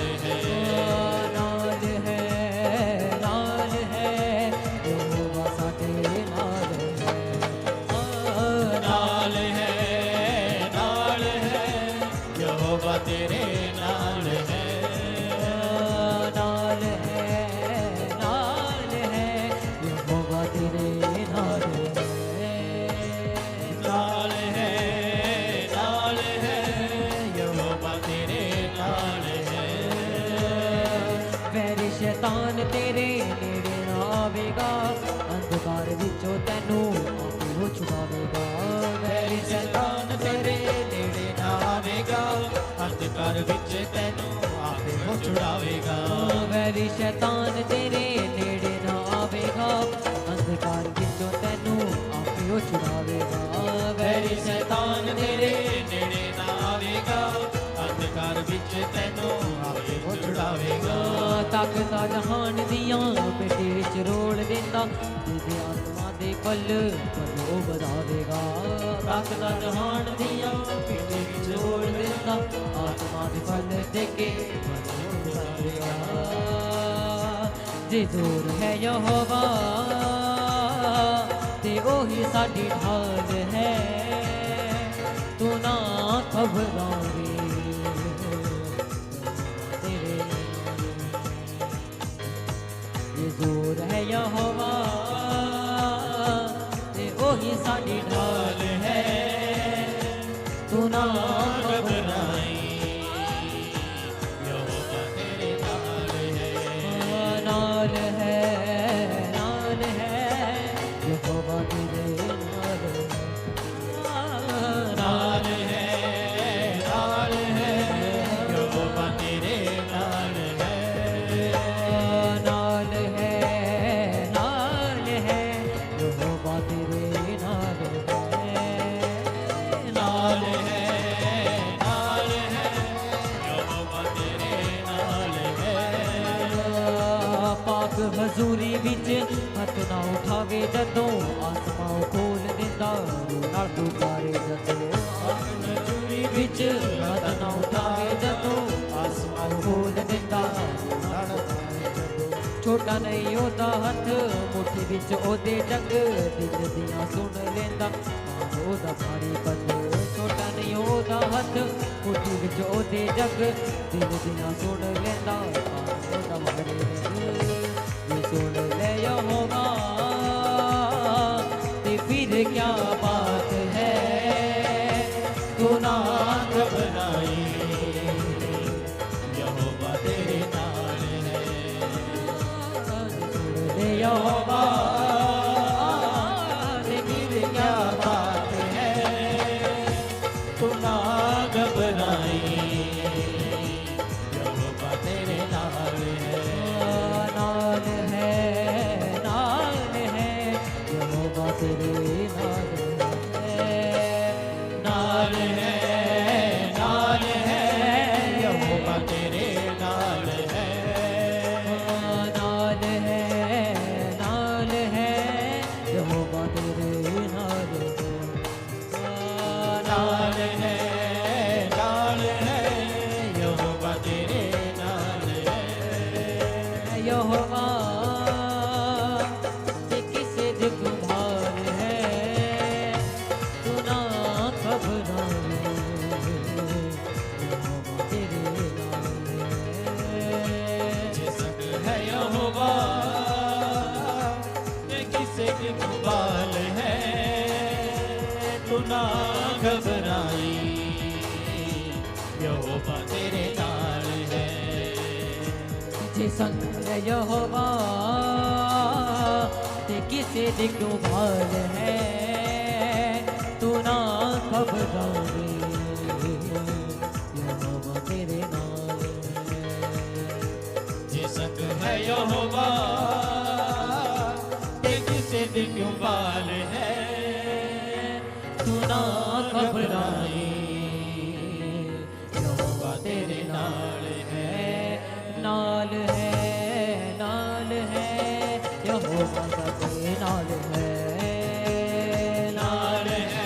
है ਵਿੱਚ ਤੈਨੂੰ ਆਪੇ ਉਹ ਛੁਡਾਵੇਗਾ ਵੈਰੀ ਸ਼ੈਤਾਨ ਤੇਰੇ ਨੇੜੇ ਨਾ ਆਵੇਗਾ ਅੰਧਕਾਰ ਵਿੱਚੋਂ ਤੈਨੂੰ ਆਪੇ ਉਹ ਛੁਡਾਵੇਗਾ ਵੈਰੀ ਸ਼ੈਤਾਨ ਤੇਰੇ ਨੇੜੇ ਨਾ ਆਵੇਗਾ ਅੰਧਕਾਰ ਵਿੱਚ ਤੈਨੂੰ ਆਪੇ ਉਹ ਛੁਡਾਵੇਗਾ ਤਾਕਤਾਂ ਜਹਾਨ ਦੀਆਂ ਪੇਟੇ ਵਿੱਚ ਰੋਲ ਦਿੰਦਾ ਜਿਹਦੇ ਆਤਮਾ ਦੇ ਕੁੱਲ ਉਹ ਵਧਾਵੇਗਾ ਤਾਕਤਾਂ ਜਹਾਨ ਦੀਆਂ ਪੇਟੇ ਵਿੱਚ ਰੋਲ ਦਿੰਦਾ ਆਤਮਾ ਦੇ ਫਲ ਦੇ ਕੇ ਵਧਾਵੇਗਾ ਜੇ ਜ਼ੋਰ ਹੈ ਯਹੋਵਾ ਤੇ ਉਹੀ ਸਾਡੀ ਢਾਲ ਹੈ ਤੂੰ ਨਾ ਘਬਰਾਵੇ ਜ਼ੋਰ ਹੈ ਯਹੋਵਾ ਤੇ ਉਹੀ ਸਾਡੀ ਢਾਲ ਹੈ ਤੂੰ ਨਾ ਘਬਰਾਈ ਯਹੋਵਾ ਤੇਰੇ ਨਾਲ ਹੈ ਨਾਲ ਹੈ ਯਹੋਵਾ ਤੇਰੇ ਨਾਲ ਨਾਲ ਹੈ ਯਹੋਵਾ ਤੇਰੇ ਨਾਲ ਹੈ ਨਾਲ ਹੈ ਯਹੋਵਾ ਤੇਰੇ ਨਾਲ ਹੈ ਨਾਲ ਹੈ ਯਹੋਵਾ ਤੇਰੇ ਨਾਲ ਹੈ ਪਾਕ ਹਜ਼ੂਰੀ ਵਿੱਚ ਹੱਥ ਨਾ ਉਠਾਵੇ ਜਦੋਂ ਆਸਮਾਂ ਖੋਲ ਦਿੰਦਾ ਰੂਹ ਨਾਲ ਪੁਕਾਰੇ ਜਦੋਂ ਹਜ਼ੂਰੀ ਵਿੱਚ ਹੱਥ ਨਾ ਉਠਾਵੇ ਜਦੋਂ ਆਸਮਾਂ ਖੋਲ ਦਿੰਦਾ ਰੂਹ ਨਾਲ ਛੋਟਾ ਨਹੀਂ ਉਹਦਾ ਹੱਥ ਮੁੱਠੀ ਵਿੱਚ ਉਹਦੇ ਜੱਗ ਦਿਲ ਦੀਆਂ ਸੁਣ ਲੈਂਦਾ ਉਹਦਾ ਭਾਰੀ ਪੱਤ ਛੋਟਾ ਨਹੀਂ ਉਹਦਾ ਹੱਥ ਮੁੱਠੀ ਵਿੱਚ ਉਹਦੇ ਜੱਗ ਦਿਲ ਦੀਆਂ ਸੁਣ ਲੈਂਦਾ ਉਹਦਾ ਭਾਰੀ ये सुन ले यहोवा ते फिर क्या बात है तू ना ਘਬਰਾਈ ਯਹੋਵਾ ਤੇਰੇ ਨਾਲ ਹੈ सुन ले यहोवा ते फिर क्या बात है ਤੂੰ ਨਾ ਘਬਰਾਈ ਯਹੋਵਾ ਤੇਰੇ ਨਾਲ ਹੈ नाल है यहोवा तेरे नाल है ਨਾਲ ਹੈ ਯਹੋਵਾ ਤੇਰੇ ਨਾਲ ਹੈ नाल है यहोवा तेरे नाल ਨਾਲ ਹੈ ਯਹੋਵਾ ਤੇਰੇ ਨਾਲ ਹੈ यहोवा ते किसे दुख भार है तू ना घबरावे यहोवा तेरे नाल है जिस है यहोवा ते किसे की बाल है तू ना घबराई यहोवा तेरे नाल है जे संग है यहोवा ते किसे दे क्यों भाल है तू ना घबरावे यहोवा तेरे नाल है जिसक है यहोवा ते किसे दी क्यों बाल है तू ना घबराई यहोवा तेरे नाल है नाल है यहोवा तेरे नाल है नाल है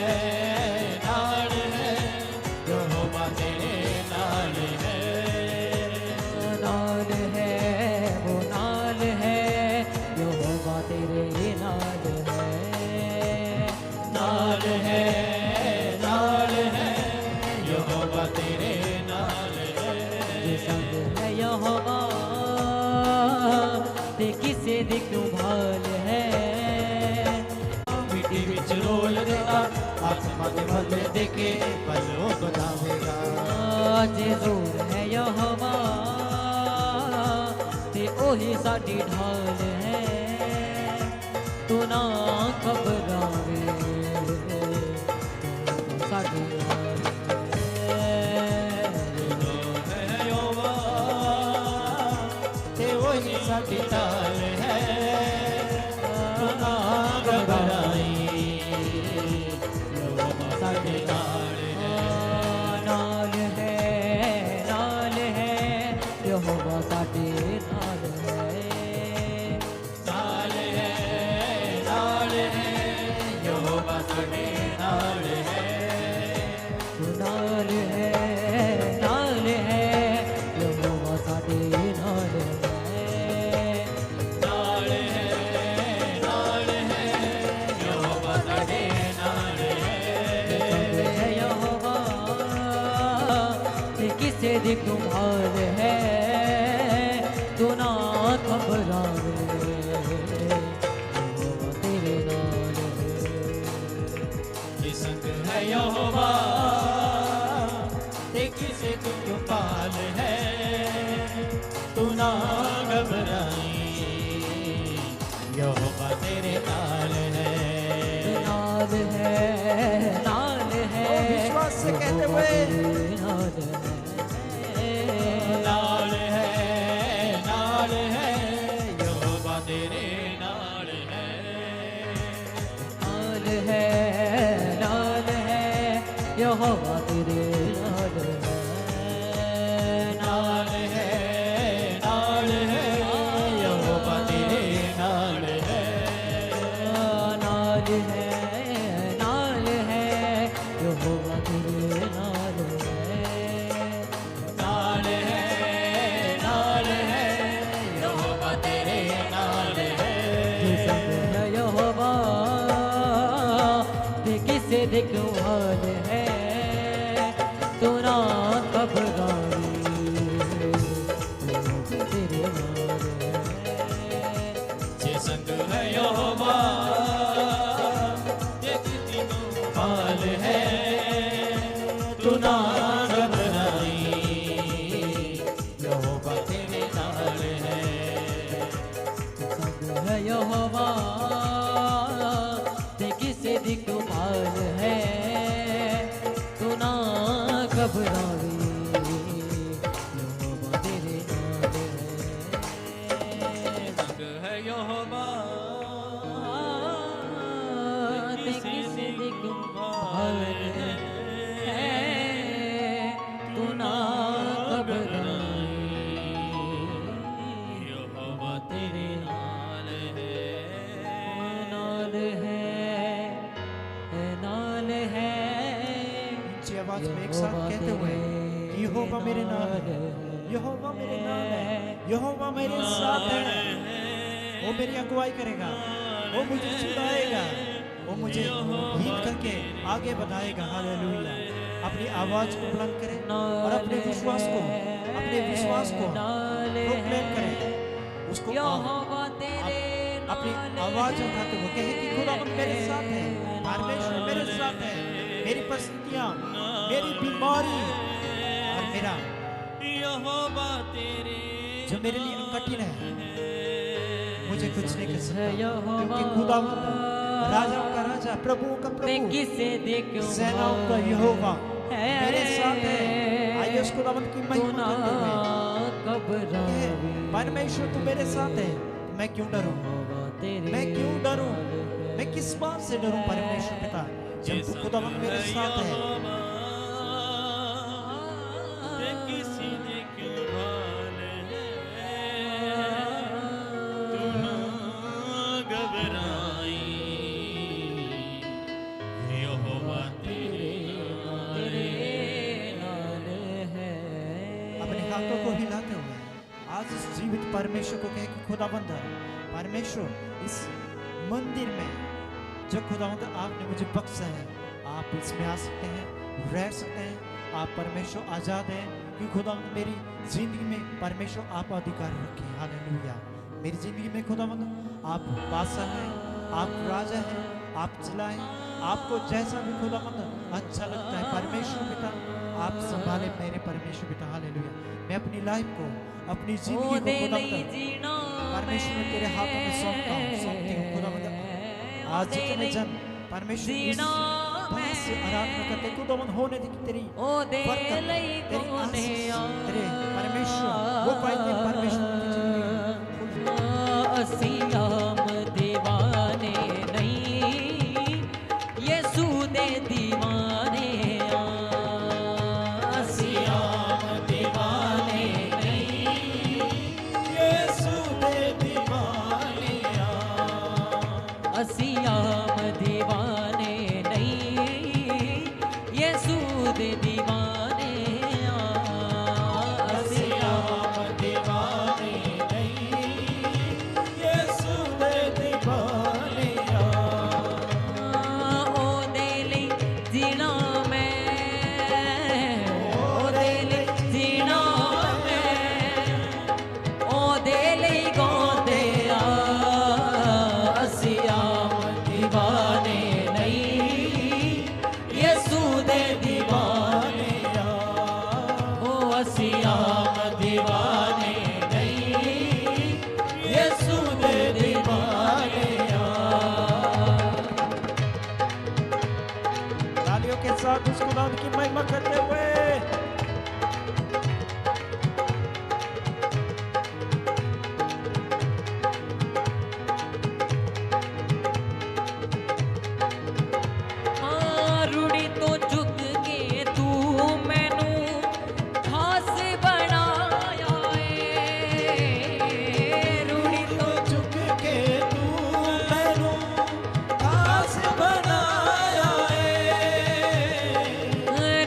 यहोवा तेरे नाल है नाल है वो नाल है यहोवा तेरे नाल है नाल है यहोवा तेरे नाल है ये संग है यहोवा ते किसे दे क्यों भाल है मिट्टी विच रोल देता आत्मा दे फल देके पलो बतावेगा जे जोर है यहोवा ते ओही साडी ढाल है तू ना घबरावे साडी ढाल दिखभाल है तू ना घबरावे यहोवा तेरे नाल ये संग है यहोवा ते किसे तू पाल है तू ना घबराई यहोवा तेरे नाल है नाल है विश्वास से कहते हुए नाल है नाल है यहोवा तेरे नाल है नाल है नाल है यहोवा तेरे नाल है नाल है यहोवा तेरे नाल है नाल है नाल है यहोवा तेरे नाल है नाल है यहोवा तेरे नाल है संग है यहोवा ते किसे दिखभाल है तू ना घबराई तेरे नाल है जे संग है यहोवा ते तीनों पाल है तू ना घबराई यहोवा तेरे नाल है संग है यहोवा ते किसे दिखभाल है तू ना घबरावे यहोवा तेरे नाल है संग है यहोवा ते किसे दिखभाल है तू ना घबराई यहोवा तेरे नाल है नाल है ऊंची आवाज में एक साथ कहते हुए यहोवा मेरे नाल है यहोवा मेरे नाल है यहोवा मेरे साथ है वो मेरी अगुवाई करेगा वो मुझे छुड़ाएगा वो मुझे हील करके आगे बढ़ाएगा हालेलुया अपनी आवाज को बुलंद करें और अपने विश्वास को प्रोक्लेम करें उसको यहोवा तेरे अपनी आवाज उठाते हुए कहे कि खुदावंद मेरे साथ है परमेश्वर मेरे साथ है मेरी परिस्थितियां मेरी बीमारी और मेरा यहोवा तेरे जो मेरे लिए कठिन है मुझे कुछ नहीं कर सकता यहोवा क्योंकि खुदावंद राजाओं का राजा प्रभुओं का मैं प्रभु किसे देखूं सेनाओं का यहोवा मेरे साथ है आइए उस खुदावंद की महिमा करते हुए कहे, परमेश्वर तू मेरे साथ है मैं क्यों डरूं मैं क्यों डरूं मैं किस बात से डरूं परमेश्वर पिता जब तू खुदावंद मेरे साथ है किसी ने क्यों भाल है तू ना घबराई यहोवा तेरे नाल है अपने हाथों को हिलाते हुए आज इस जीवित परमेश्वर को कहे कि खुदावंद परमेश्वर इस मंदिर में जो खुदावंद आपने मुझे बख्शा है आप इसमें आ सकते हैं रह सकते हैं आप परमेश्वर आजाद हैं कि खुदावंद मेरी जिंदगी में परमेश्वर आप अधिकार रखें हालेलुया मेरी जिंदगी में खुदावंद आप बादशाह हैं आप राजा हैं आप चलाएं आपको जैसा भी खुदावंद अच्छा लगता है परमेश्वर पिता आप संभाले मेरे परमेश्वर पिता हालेलुया मैं अपनी लाइफ को अपनी जिंदगी को खुदावंद परमेश्वर में तेरे हाथों में सौंपती हूँ खुदावंद आज जितने जन परमेश्वर इस बात से आराधना करते खुदावंद होने दे कि तेरी बरकत तेरी आशीष तेरे परमेश्वर वो पाएंगे परमेश्वर की जिंदगी ਅਸੀਂ ਆਮ दीवाने नहीं यीशु दे दीवाने आ ਅਸੀਂ आम दीवाने नहीं यीशु दे दीवानिया ਅਸੀਂ ਆਮ दीवाने नहीं यीशु दे दीवाने आ ਅਸੀਂ आम दीवाने नहीं यीशु दे दीवानिया ਉਹਦੇ ਲਈ ਜੀਣਾ ਮੈਂ ਉਹਦੇ ਲਈ ਜੀਣਾ साथ उस खुदावंद की महिमा करते हुए हाँ, रूड़ी तो झुक के तू मैनू खास बनाया है। रूड़ी तो झुक के तू मैनू खास बनाया है।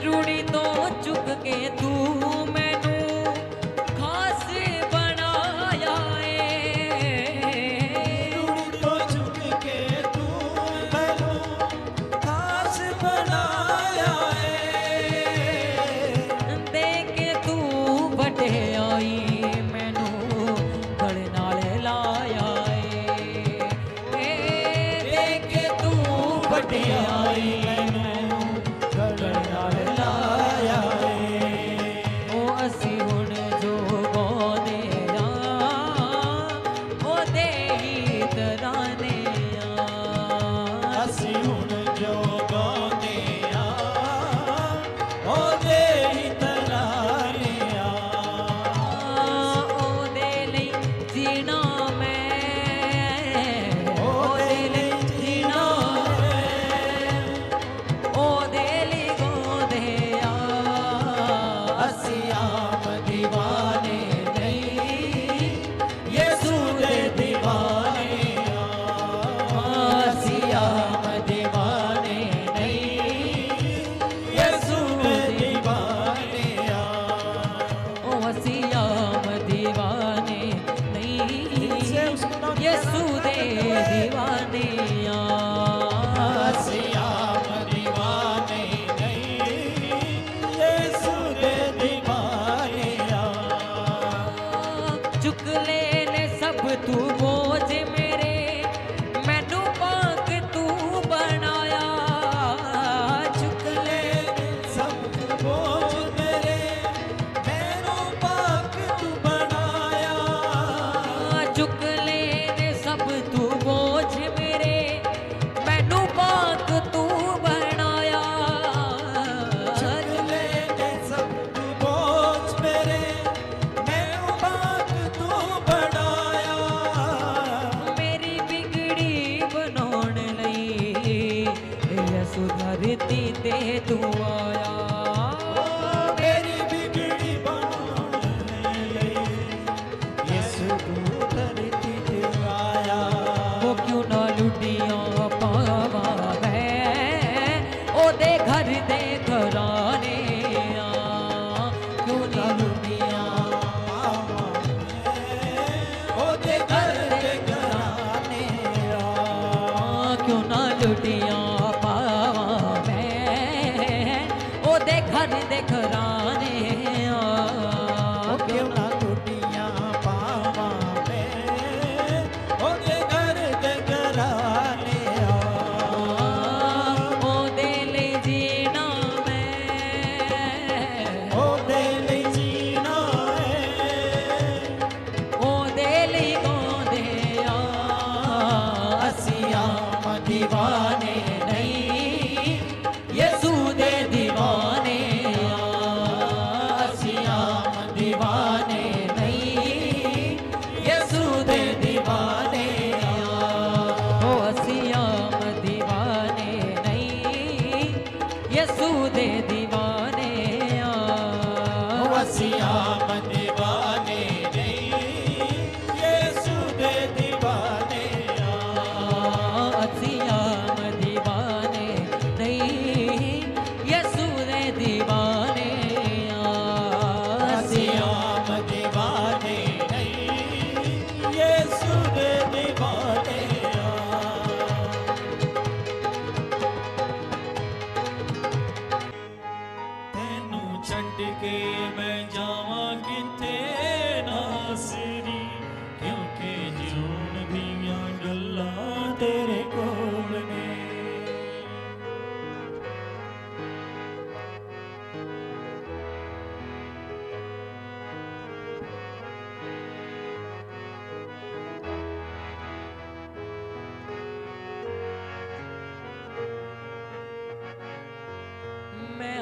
रूड़ी तो झुक के तू मैनू खास बनाया है। रूड़ी तो झुक के तू मैनू खास बनाया है। देख के तू वढियाई मैनू गल नाल लाया ਏ। देख के तू वढियाई मैनू गल नाल लाया ਏ। ਉਹ ਅਸੀਂ ਹੁਣ ਜੋ ਗਾਉਂਦੇ ਆ ਉਹਦੇ ਹੀ ਤਰਾਨੇ ਆ। ਅਸੀਂ ਹੁਣ ਜੋ ਗਾਉਂਦੇ ਆ ਉਹਦੇ ਹੀ ਤਰਾਨੇ ਆ। ਉਹਦੇ ਲਈ ਜੀਣਾ ਮੈਂ ਉਹਦੇ ਲਈ ਜੀਣਾ ਉਹਦੇ ਲਈ ਗਾਉਂਦੇ ਆ। ਅਸੀਂ ਆਮ ਦੀਵਾਨੇ ਨਹੀਂ ਯਿਸੂ ਦੇ ਦੀਵਾਨੇ ਆ। ਅਸੀਂ ਆਮ ਦੀਵਾਨੇ ਨਹੀਂ ਯਿਸੂ ਦੇ ਦੀਵਾਨੇ ਆ। ਉਹ ਅਸੀਂ ਆਮ ਦੀਵਾਨੇ ਨਹੀਂ ਯਿਸੂ ਦੇ ਦੀਵਾਨੇ ਆ। ਅਸੀਂ ਆਮ ਦੀਵਾਨੇ ਨਹੀਂ ਯਿਸੂ ਦੇ ਦੀਵਾਨੇ ਆ। ਚੁੱਕ ਲੈ ਨੇ ਸਭ ਤੂੰ ਬੋਝ ਮੇਰੇ ਮੈਨੂੰ ਪਾਕ ਤੂੰ ਬਣਾਇਆ। ਚੁੱਕ ਲੈ ਸਭ ਬੋਝ ਮੇਰੇ ਮੈਨੂੰ ਪਾਕ ਤੂੰ ਬਣਾਇਆ। ਚੁੱਕ ਲੈ ਨੇ ਸਭ ਤੂੰ ਬੋਝ ਮੇਰੇ ਮੈਨੂੰ ਪਾਕ ਤੂੰ ਬਣਾਇਆ। ਚੁੱਕ ਲੈ ਨੇ ਸਭ ਬੋਝ ਮੇਰੇ ਮੈਨੂੰ ਪਾਕ ਤੂੰ ਬਣਾਇਆ। ਮੇਰੀ ਬਿਗੜੀ ਬਣਾਉਣ ਲਈ ਯਿਸੂ ਧਰਤੀ ਤੇ ਤੂੰ ਆਇਆ। ਮੇਰੀ ਬਿਗੜੀ ਬਣਾਉਣ ਲਈ ਯਿਸੂ ਤੂੰ ਧਰਤੀ ਤੇ ਆਇਆ। ਉਹ ਕਿਉਂ ਨਾ ਲੁੱਟੀਆਂ ਪਾਵਾਂ ਮੈਂ ਉਹਦੇ ਘਰ ਦੇ ਘਰਾਨੇ ਆ। ਕਿਉਂ ਨਾ ਲੁੱਟੀਆਂ ਪਾਵਾਂ ਉਹਦੇ ਘਰ ਦੇ ਘਰਾਨੇ ਆ। ਕਿਉਂ ਨਾ ਲੁੱਟੀਆਂ ਪਾਵਾਂ ਮੈਂ ਉਹਦੇ ਘਰ ਦੇ ਘਰਾਨੇ ਆ। ਕਿਉਂ ਨਾ ਟੁੱਟੀਆਂ ਪਾਵਾਂ ਮੈਂ ਉਹਦੇ ਘਰ ਦੇ ਘਰਾਨੇ ਆ। ਉਹਦੇ ਲਈ ਜੀਣਾ ਮੈਂ ਉਹਦੇ ਲਈ ਜੀਣਾ ਹੈ। ਉਹਦੇ ਲਈ ਗਾਉਂਦੇ ਆ। ਅਸੀਂ ਆਮ ਦੀਵਾਨੇ ਨਹੀਂ ਯਿਸੂ ਦੇ ਦੀਵਾਨੇ ਆ।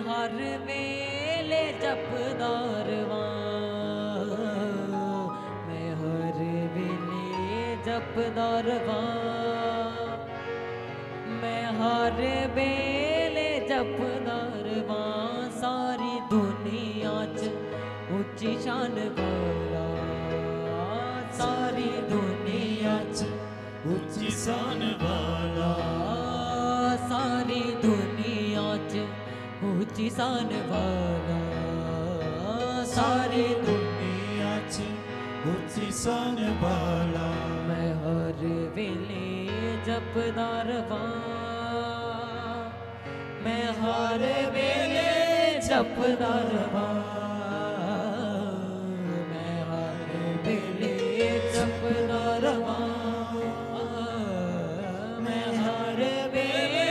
हर वेले जपदार वां, मैं हर वेले जपदार वां, मैं हर वेले जपदार वां, सारी दुनिया च उच्ची शान वाला, सारी दुनिया च ਉੱਚੀ ਸ਼ਾਨ ਵਾਲਾ सारी दुनिया च ऊंची शान वाला, सारी ਦੁਨੀਆ 'ਚ ਉੱਚੀ ਸ਼ਾਨ ਵਾਲਾ मैं हर वेले जपदार वां, मैं हर वेले जपदार वां, मैं हर वेले जपदार वां, मैं हर वेले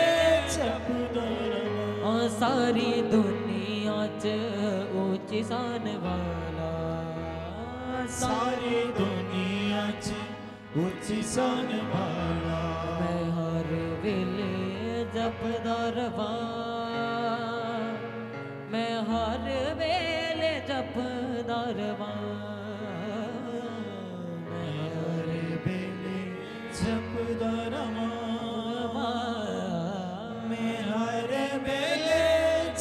ਜਪਦਾਰ ਵਾਂ सारी दुनिया च ऊंची शान वाला, ਸਾਰੀ ਦੁਨੀਆ 'ਚ ਉੱਚੀ ਸ਼ਾਨ ਵਾਲਾ मैं हर वेले जपदार वां, मैं हर वेले जपदार वां, मैं हर ਵੇਲੇ ਜਪਦਾਰ ਵਾਂ ਮੈਂ ਹਰ ਵੇਲੇ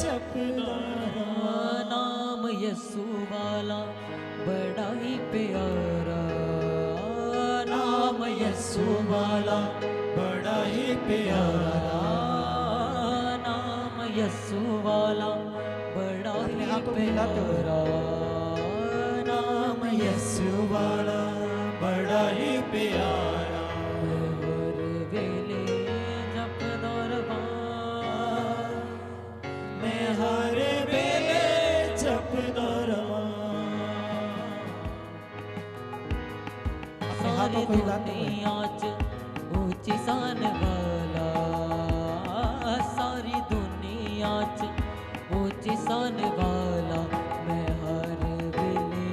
ਜਪਦਾਰ ਵਾਂ नाम यस्सु वाला बड़ा ही प्यारा, नाम यस्सु वाला ਬੜਾ ਹੀ ਪਿਆਰਾ नाम यस्सु वाला बड़ा अपने ही हाथों में हिलाते हुए। प्यारा, नाम ਯਿਸੂ ਵਾਲਾ ਬੜਾ ਹੀ ਪਿਆਰਾ हर वेले जपदार वां, ਮੈਂ ਹਰ ਵੇਲੇ ਜਪਦਾਰ ਵਾਂ अपने सारी हाथों को हिलाते हुए। दुनिया च ऊंची शान वाला, सारी दुनिया च ऊंची शान वाला, मैं हर वेले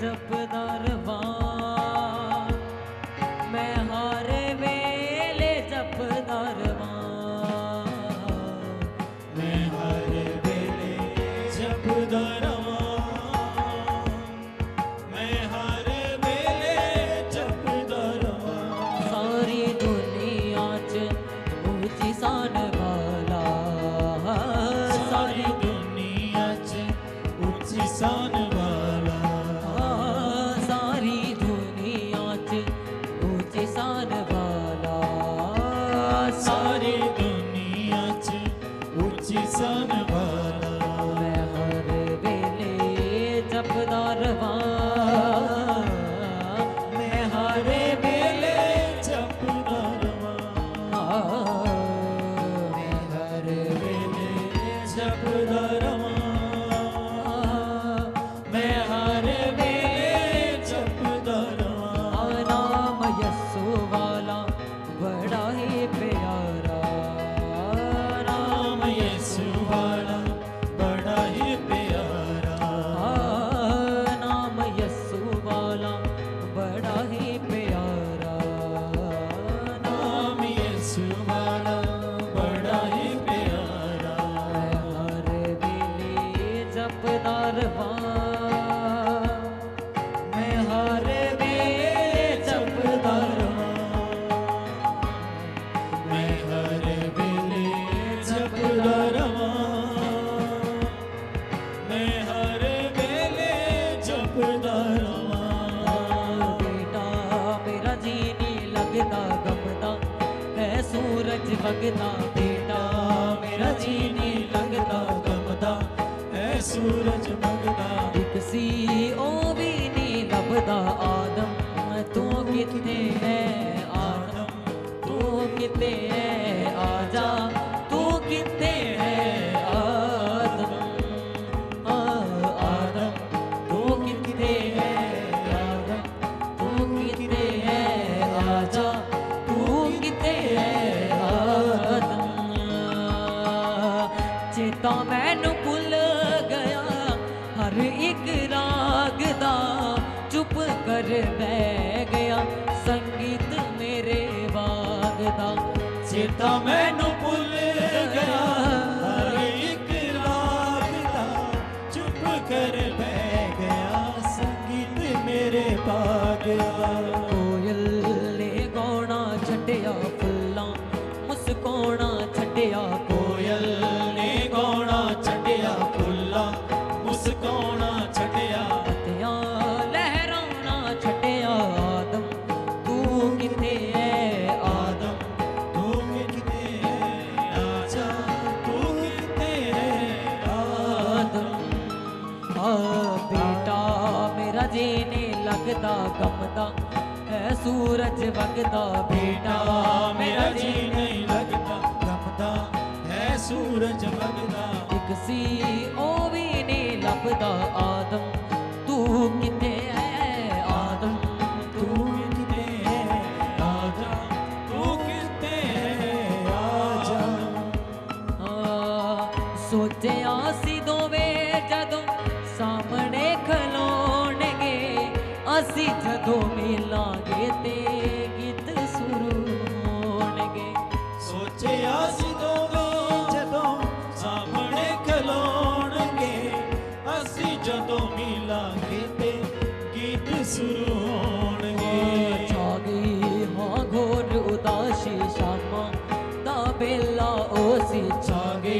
जपदार वां, मैं हर वेले जपदार वां, ਮੈਂ ਹਰ ਵੇਲੇ ਜਪਦਾਰ ਵਾਂ ਮੈਂ ਹਰ ਵੇਲੇ ਜਪਦਾਰ ਵਾਂ सारी दुनिया च ऊंची शान वाला, ਸਾਰੀ ਦੁਨੀਆ 'ਚ ਉੱਚੀ ਸ਼ਾਨ ਵਾਲਾ सारी दुनिया च ऊंची शान वाला, ਸਾਰੀ ਦੁਨੀਆ 'ਚ ਉੱਚੀ ਸ਼ਾਨ ਵਾਲਾ मैं हर वेले जपदार वां, मैं हर ਵੇਲੇ ਜਪਦਾਰ ਵਾਂ मैं हर ਵੇਲੇ ਜਪਦਾਰ ਵਾਂ ਮੈਂ ਹਰ ਵੇਲੇ ਜਪਦਾਰ ਵਾਂ नाम यस्सु वाला बड़ा ही प्यारा, ਨਾਮ ਯਿਸੂ ਵਾਲਾ ਬੜਾ ਹੀ ਪਿਆਰਾ नाम यस्सु वाला बड़ा ही प्यारा, ਨਾਮ ਯਿਸੂ ਵਾਲਾ ਬੜਾ ਹੀ ਪਿਆਰਾ मैं हर वेले जपदार वां, मैं हर वेले जपदार ਮੈਂ ਹਰ ਵੇਲੇ ਜਪਦਾਰ ਵਾਂ ਮੈਂ ਹਰ ਵੇਲੇ ਜਪਦਾਰ ਵਾਂ बेटा मेरा जी नहीं लगता गमदा है सूरज वगदा, बेटा मेरा जी नहीं लगता ਗਮਦਾ ਐ ਸੂਰਜ ਮਗਦਾ एक सी ओ भी नहीं लभदा आदम, तू कितने है आदम, तू कितने है आजा, तू कितने है आदम, आदम तू कितने है आदम, तू कितने है आजा, तू कितने है आदम, चेता मैनू भुल गया हर एक राग दा, चुप कर बह गया संगीत मेरे बाग दा, ਚੇਤਾ ਮੈਨੂੰ ਭੁੱਲ ਗਿਆ ਹਰ ਇੱਕ ਰਾਗ लगदा गमदा है सूरज वगदा बेटा मेरा जी नहीं लगता गमदा है सूरज वगदा एक सी ओ भी नहीं लभदा आदम तू किते है आदम तू किते है आजा तू किते है आजा सोचिया सी दोवे जदों सामने खलोणगे असी जदों मिलांगे ते गीत शुरू होणगे सोचिया सी दोवें जदों सामने खलोणगे असी जदों मिलांगे ते गीत शुरू होणगे जागी हाँ घोर उदासी शामा दा बेला ओसी जागे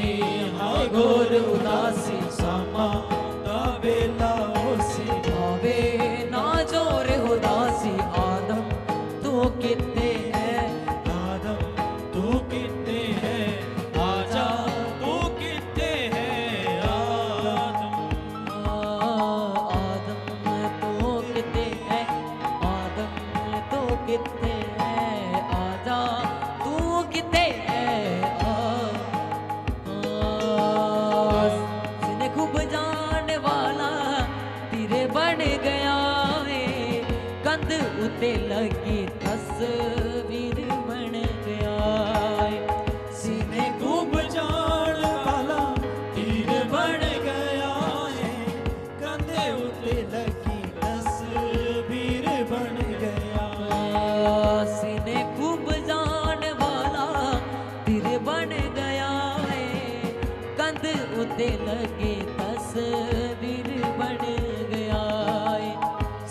हाँ घोर उदासी सामा दा बेला ओसी आवे ना जोर उदासी आदम तू किते है आदम तू किते है आजा तू किते है आदम आदम तो किते है आदम तो किते है आजा तू किते है सिने खूब जान वाला तेरे बन गया है कंध उते लगी तस्वीर बन गया है सीने खूब जान वाला तीर बन गया है कंधे उते लगी तस्वीर बन गया सीने खूब जान वाला तीर बन गया है कंध उते लगे तस्वीर बन गया है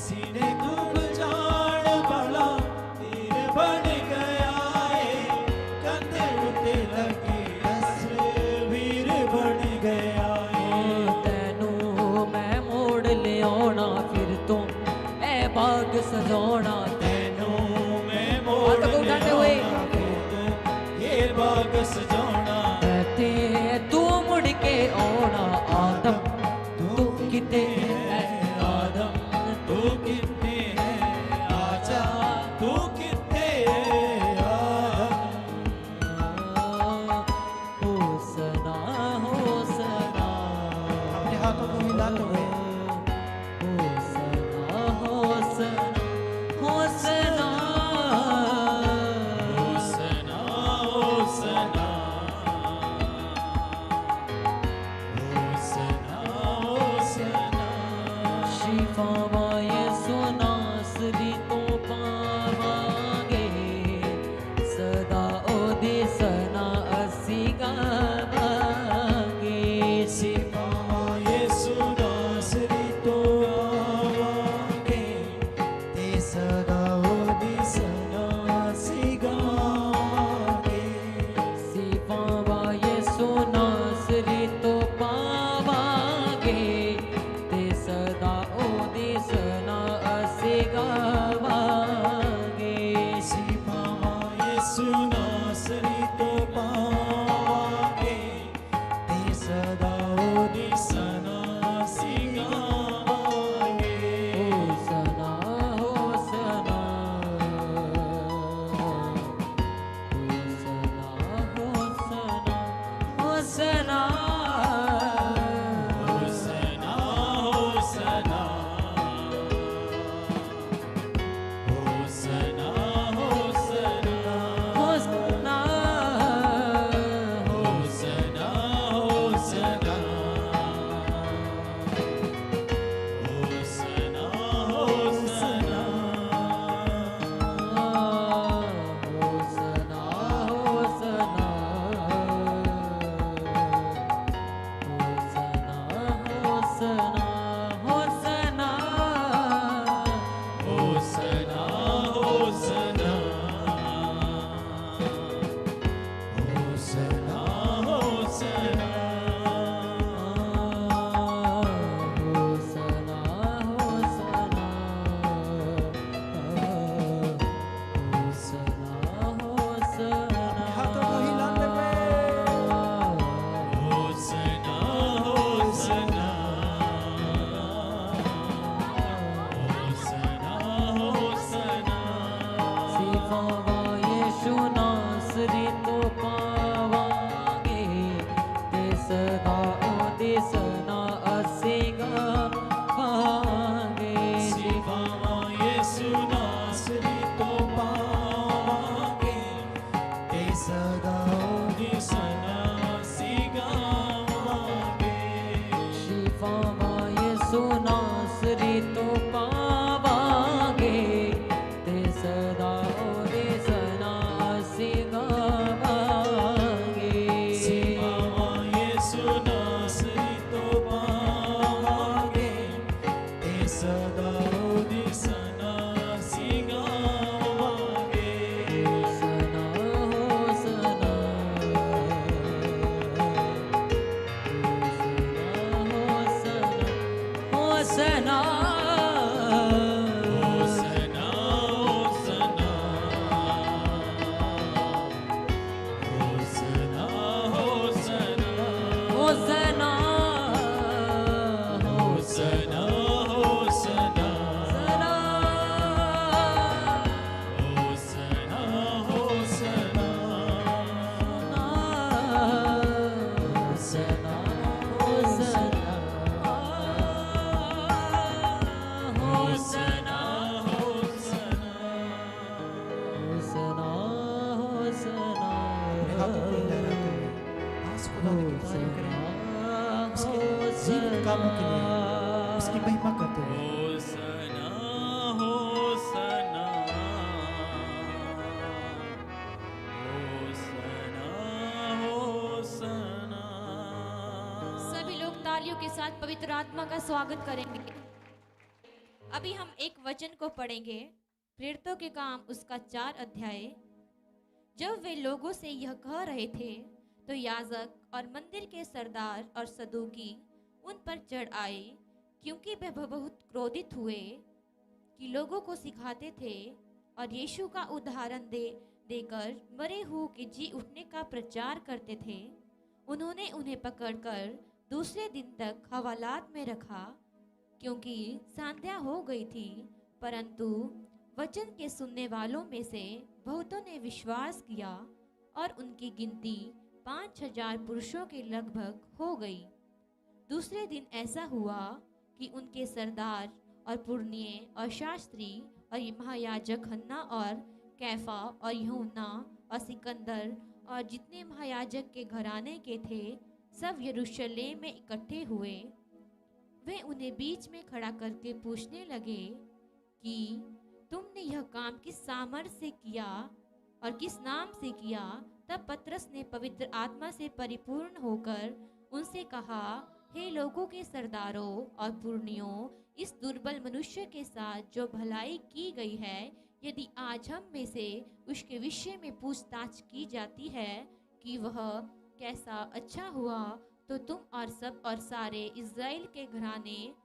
सीने खूब जान वाला तीर बन गया है कंधे उते लगी तस्वीर बन गया है तैनू मैं मोड़ लियाना फिर तो ए बाग सजाना तैनू मैं मोड़ हाथ को उठाते हुए। लियाना फिर तो ये बाग सजाना कहते तू मुड़ के आना आदम तू किते है आदम तू कितने है आजा तू कितने है आदम हो सना अपने हाथों को हिलाते हुए हो सना हो सना हो सना होसना होसना होसना होसना शिफावा ये सुनासरी तो पावांगे सदा ओदी सना असी गावांगे सिपा यीशु नासरी तो आवांगे ते सदा ओदी सना सिगावांगे शिफावा ये सुनासरी तो पावांगे ते सदा ओदी सना असी गावांगे सिपा यीशु नासरी तो पावांगे ते सदा ओदी सना सिगावांगे हो सना हो सना हो सना हो सना हो सना होसना होसना होसना होसना हो सना सदा दी सनासी गावांगे शिफा यीशु नासरी तो पावांगे ते सदा दे सनासी गावांगे सिवा यीशु नासरी तो पावांगे ते सदा दी सनासी गावांगे सना हो सना हो सना होसना होसना होसना होसना हो सना हो होसना होसना सना होसना होसना होसना होसना अपने हाथों को लहराते हुए आज खुदा की तारीफ करें उसके जीवित कामों के लिए उसकी महिमा करते हुए होसना होसना होसना होसना सभी लोग तालियों के साथ पवित्र आत्मा का स्वागत करेंगे। अभी हम एक वचन को पढ़ेंगे, प्रेरितों के काम उसका 4 अध्याय। जब वे लोगों से यह कह रहे थे तो याजक और मंदिर के सरदार और सदूकी उन पर चढ़ आए, क्योंकि वे बहुत क्रोधित हुए कि लोगों को सिखाते थे और यीशु का उदाहरण देकर मरे हुओं के जी उठने का प्रचार करते थे। उन्होंने उन्हें पकड़कर दूसरे दिन तक हवालात में रखा, क्योंकि संध्या हो गई थी। परंतु वचन के सुनने वालों में से बहुतों ने विश्वास किया और उनकी गिनती 5,000 पुरुषों के लगभग हो गई। दूसरे दिन ऐसा हुआ कि उनके सरदार और पुरनिये और शास्त्री और महायाजक हन्ना और कैफा और यूहन्ना और सिकंदर और जितने महायाजक के घराने के थे सब यरूशलेम में इकट्ठे हुए। वे उन्हें बीच में खड़ा करके पूछने लगे कि तुमने यह काम किस सामर्थ्य से किया और किस नाम से किया। तब पतरस ने पवित्र आत्मा से परिपूर्ण होकर उनसे कहा, हे लोगों के सरदारों और पुरनियों, इस दुर्बल मनुष्य के साथ जो भलाई की गई है, यदि आज हम में से उसके विषय में पूछताछ की जाती है कि वह कैसा अच्छा हुआ, तो तुम और सब और सारे इज़राइल के घराने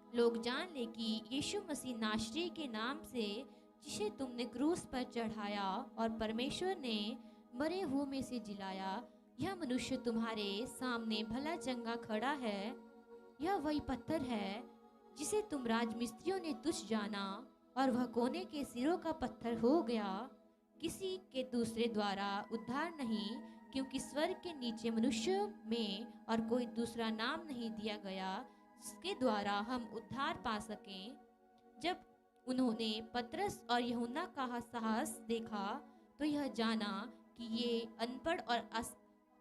लोग जान ले कि यीशु मसीह नासरी के नाम से, जिसे तुमने क्रूस पर चढ़ाया और परमेश्वर ने मरे हुओं में से जिलाया, यह मनुष्य तुम्हारे सामने भला चंगा खड़ा है। यह वही पत्थर है जिसे तुम राजमिस्त्रियों ने तुच्छ जाना और वह कोने के सिरों का पत्थर हो गया। किसी के दूसरे द्वारा उद्धार नहीं, क्योंकि स्वर्ग के नीचे मनुष्य में और कोई दूसरा नाम नहीं दिया गया जिसके द्वारा हम उद्धार पा सकें। जब उन्होंने पतरस और यूहन्ना का साहस देखा तो यह जाना कि ये अनपढ़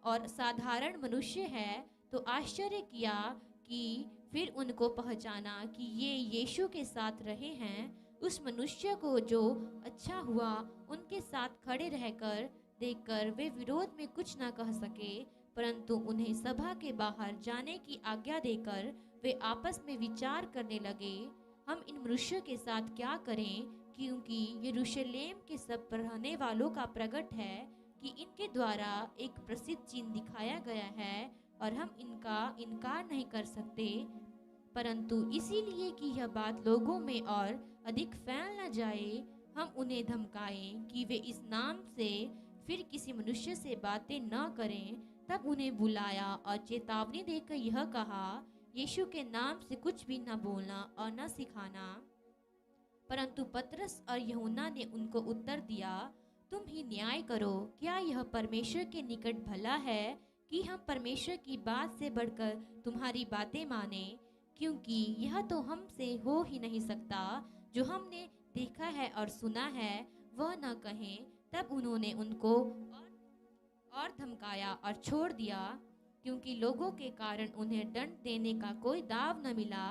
और साधारण मनुष्य है, तो आश्चर्य किया कि फिर उनको पहचाना कि ये यीशु के साथ रहे हैं। उस मनुष्य को जो अच्छा हुआ उनके साथ खड़े रहकर देखकर वे विरोध में कुछ न कह सके, परंतु उन्हें सभा के बाहर जाने की आज्ञा देकर वे आपस में विचार करने लगे, हम इन मनुष्यों के साथ क्या करें, क्योंकि यरूशलेम के सब रहने वालों का प्रगट है कि इनके द्वारा एक प्रसिद्ध चिन्ह दिखाया गया है और हम इनका इनकार नहीं कर सकते। परंतु इसीलिए कि यह बात लोगों में और अधिक फैल न जाए, हम उन्हें धमकाएं कि वे इस नाम से फिर किसी मनुष्य से बातें न करें। तब उन्हें बुलाया और चेतावनी देकर यह कहा, यीशु के नाम से कुछ भी न बोलना और न सिखाना। परंतु पतरस और यूहन्ना ने उनको उत्तर दिया, तुम ही न्याय करो, क्या यह परमेश्वर के निकट भला है कि हम परमेश्वर की बात से बढ़कर तुम्हारी बातें माने, क्योंकि यह तो हमसे हो ही नहीं सकता। जो हमने देखा है और सुना है वह न कहें। तब उन्होंने उनको और और धमकाया और छोड़ दिया, क्योंकि लोगों के कारण उन्हें दंड देने का कोई दाव न मिला,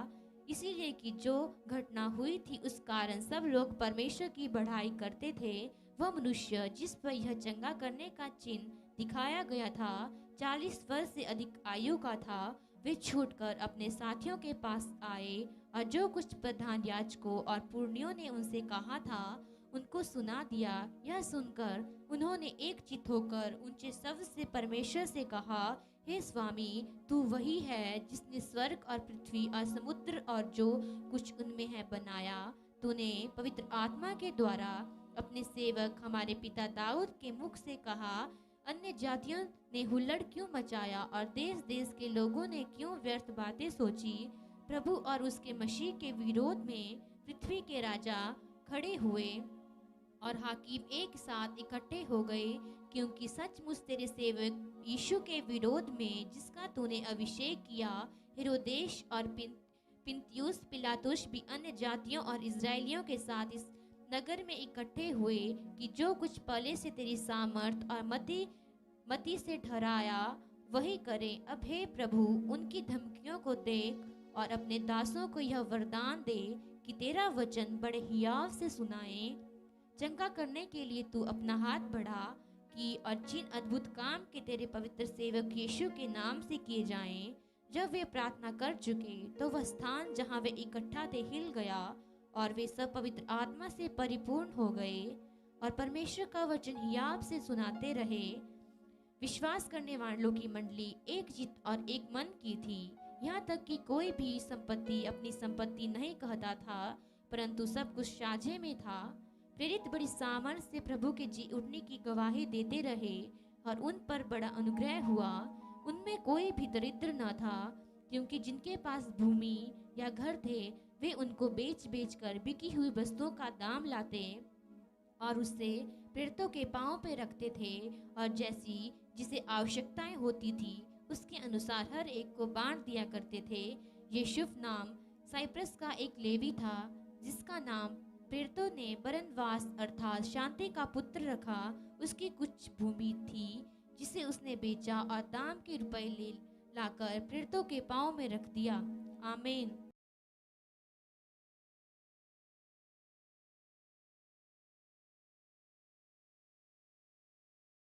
इसीलिए कि जो घटना हुई थी उस कारण सब लोग परमेश्वर की बढ़ाई करते थे। वह मनुष्य जिस पर यह चंगा करने का चिन्ह दिखाया गया था 40 वर्ष से अधिक आयु का था। वे छूटकर अपने साथियों के पास आए और जो कुछ प्रधान याजकों और पुरनियों ने उनसे कहा था उनको सुना दिया। यह सुनकर उन्होंने एक चित्त होकर ऊंचे शब्द से परमेश्वर से कहा, हे स्वामी, तू वही है जिसने स्वर्ग और पृथ्वी और समुद्र और जो कुछ उनमें है बनाया। तूने पवित्र आत्मा के द्वारा अपने सेवक हमारे पिता दाऊद के मुख से कहा, अन्य जातियों ने हुल्लड़ क्यों मचाया और देश देश के लोगों ने क्यों व्यर्थ बातें सोची। प्रभु और उसके मसीह के विरोध में पृथ्वी के राजा खड़े हुए और हाकिम एक साथ इकट्ठे हो गए, क्योंकि सचमुच तेरे सेवक यीशु के विरोध में जिसका तूने अभिषेक किया, हेरोदेश और पिन्तियुस पिलातुस भी अन्य जातियों और इजरायलियों के साथ इस नगर में इकट्ठे हुए कि जो कुछ पहले से तेरी सामर्थ और मति से ठहराया वही करें। अब हे प्रभु, उनकी धमकियों को देख और अपने दासों को यह वरदान दे कि तेरा वचन बड़े हियाव से सुनाए। चंगा करने के लिए तू अपना हाथ बढ़ा कि और जिन अद्भुत काम के तेरे पवित्र सेवक यीशु के नाम से किए जाएं। जब वे प्रार्थना कर चुके तो वह स्थान जहां वे इकट्ठा थे हिल गया और वे सब पवित्र आत्मा से परिपूर्ण हो गए और परमेश्वर का वचन हियाव से सुनाते रहे। विश्वास करने वालों की मंडली एक चित्त और एक मन की थी। यहाँ तक कि कोई भी संपत्ति अपनी संपत्ति नहीं कहता था, परंतु सब कुछ साझे में था। प्रेरित बड़ी सामर्थ से प्रभु के जी उठने की गवाही देते रहे और उन पर बड़ा अनुग्रह हुआ। उनमें कोई भी दरिद्र न था, क्योंकि जिनके पास भूमि या घर थे वे उनको बेच बेच कर बिकी हुई वस्तुओं का दाम लाते और उससे प्रेरितों के पांव पे रखते थे, और जैसी जिसे आवश्यकताएं होती थी उसके अनुसार हर एक को बांट दिया करते थे। यूसुफ नाम साइप्रस का एक लेवी था, जिसका नाम प्रेरितों ने बरनबास अर्थात शांति का पुत्र रखा। उसकी कुछ भूमि थी जिसे उसने बेचा और दाम के रुपए ले लाकर प्रेरितों के पांव में रख दिया। आमीन।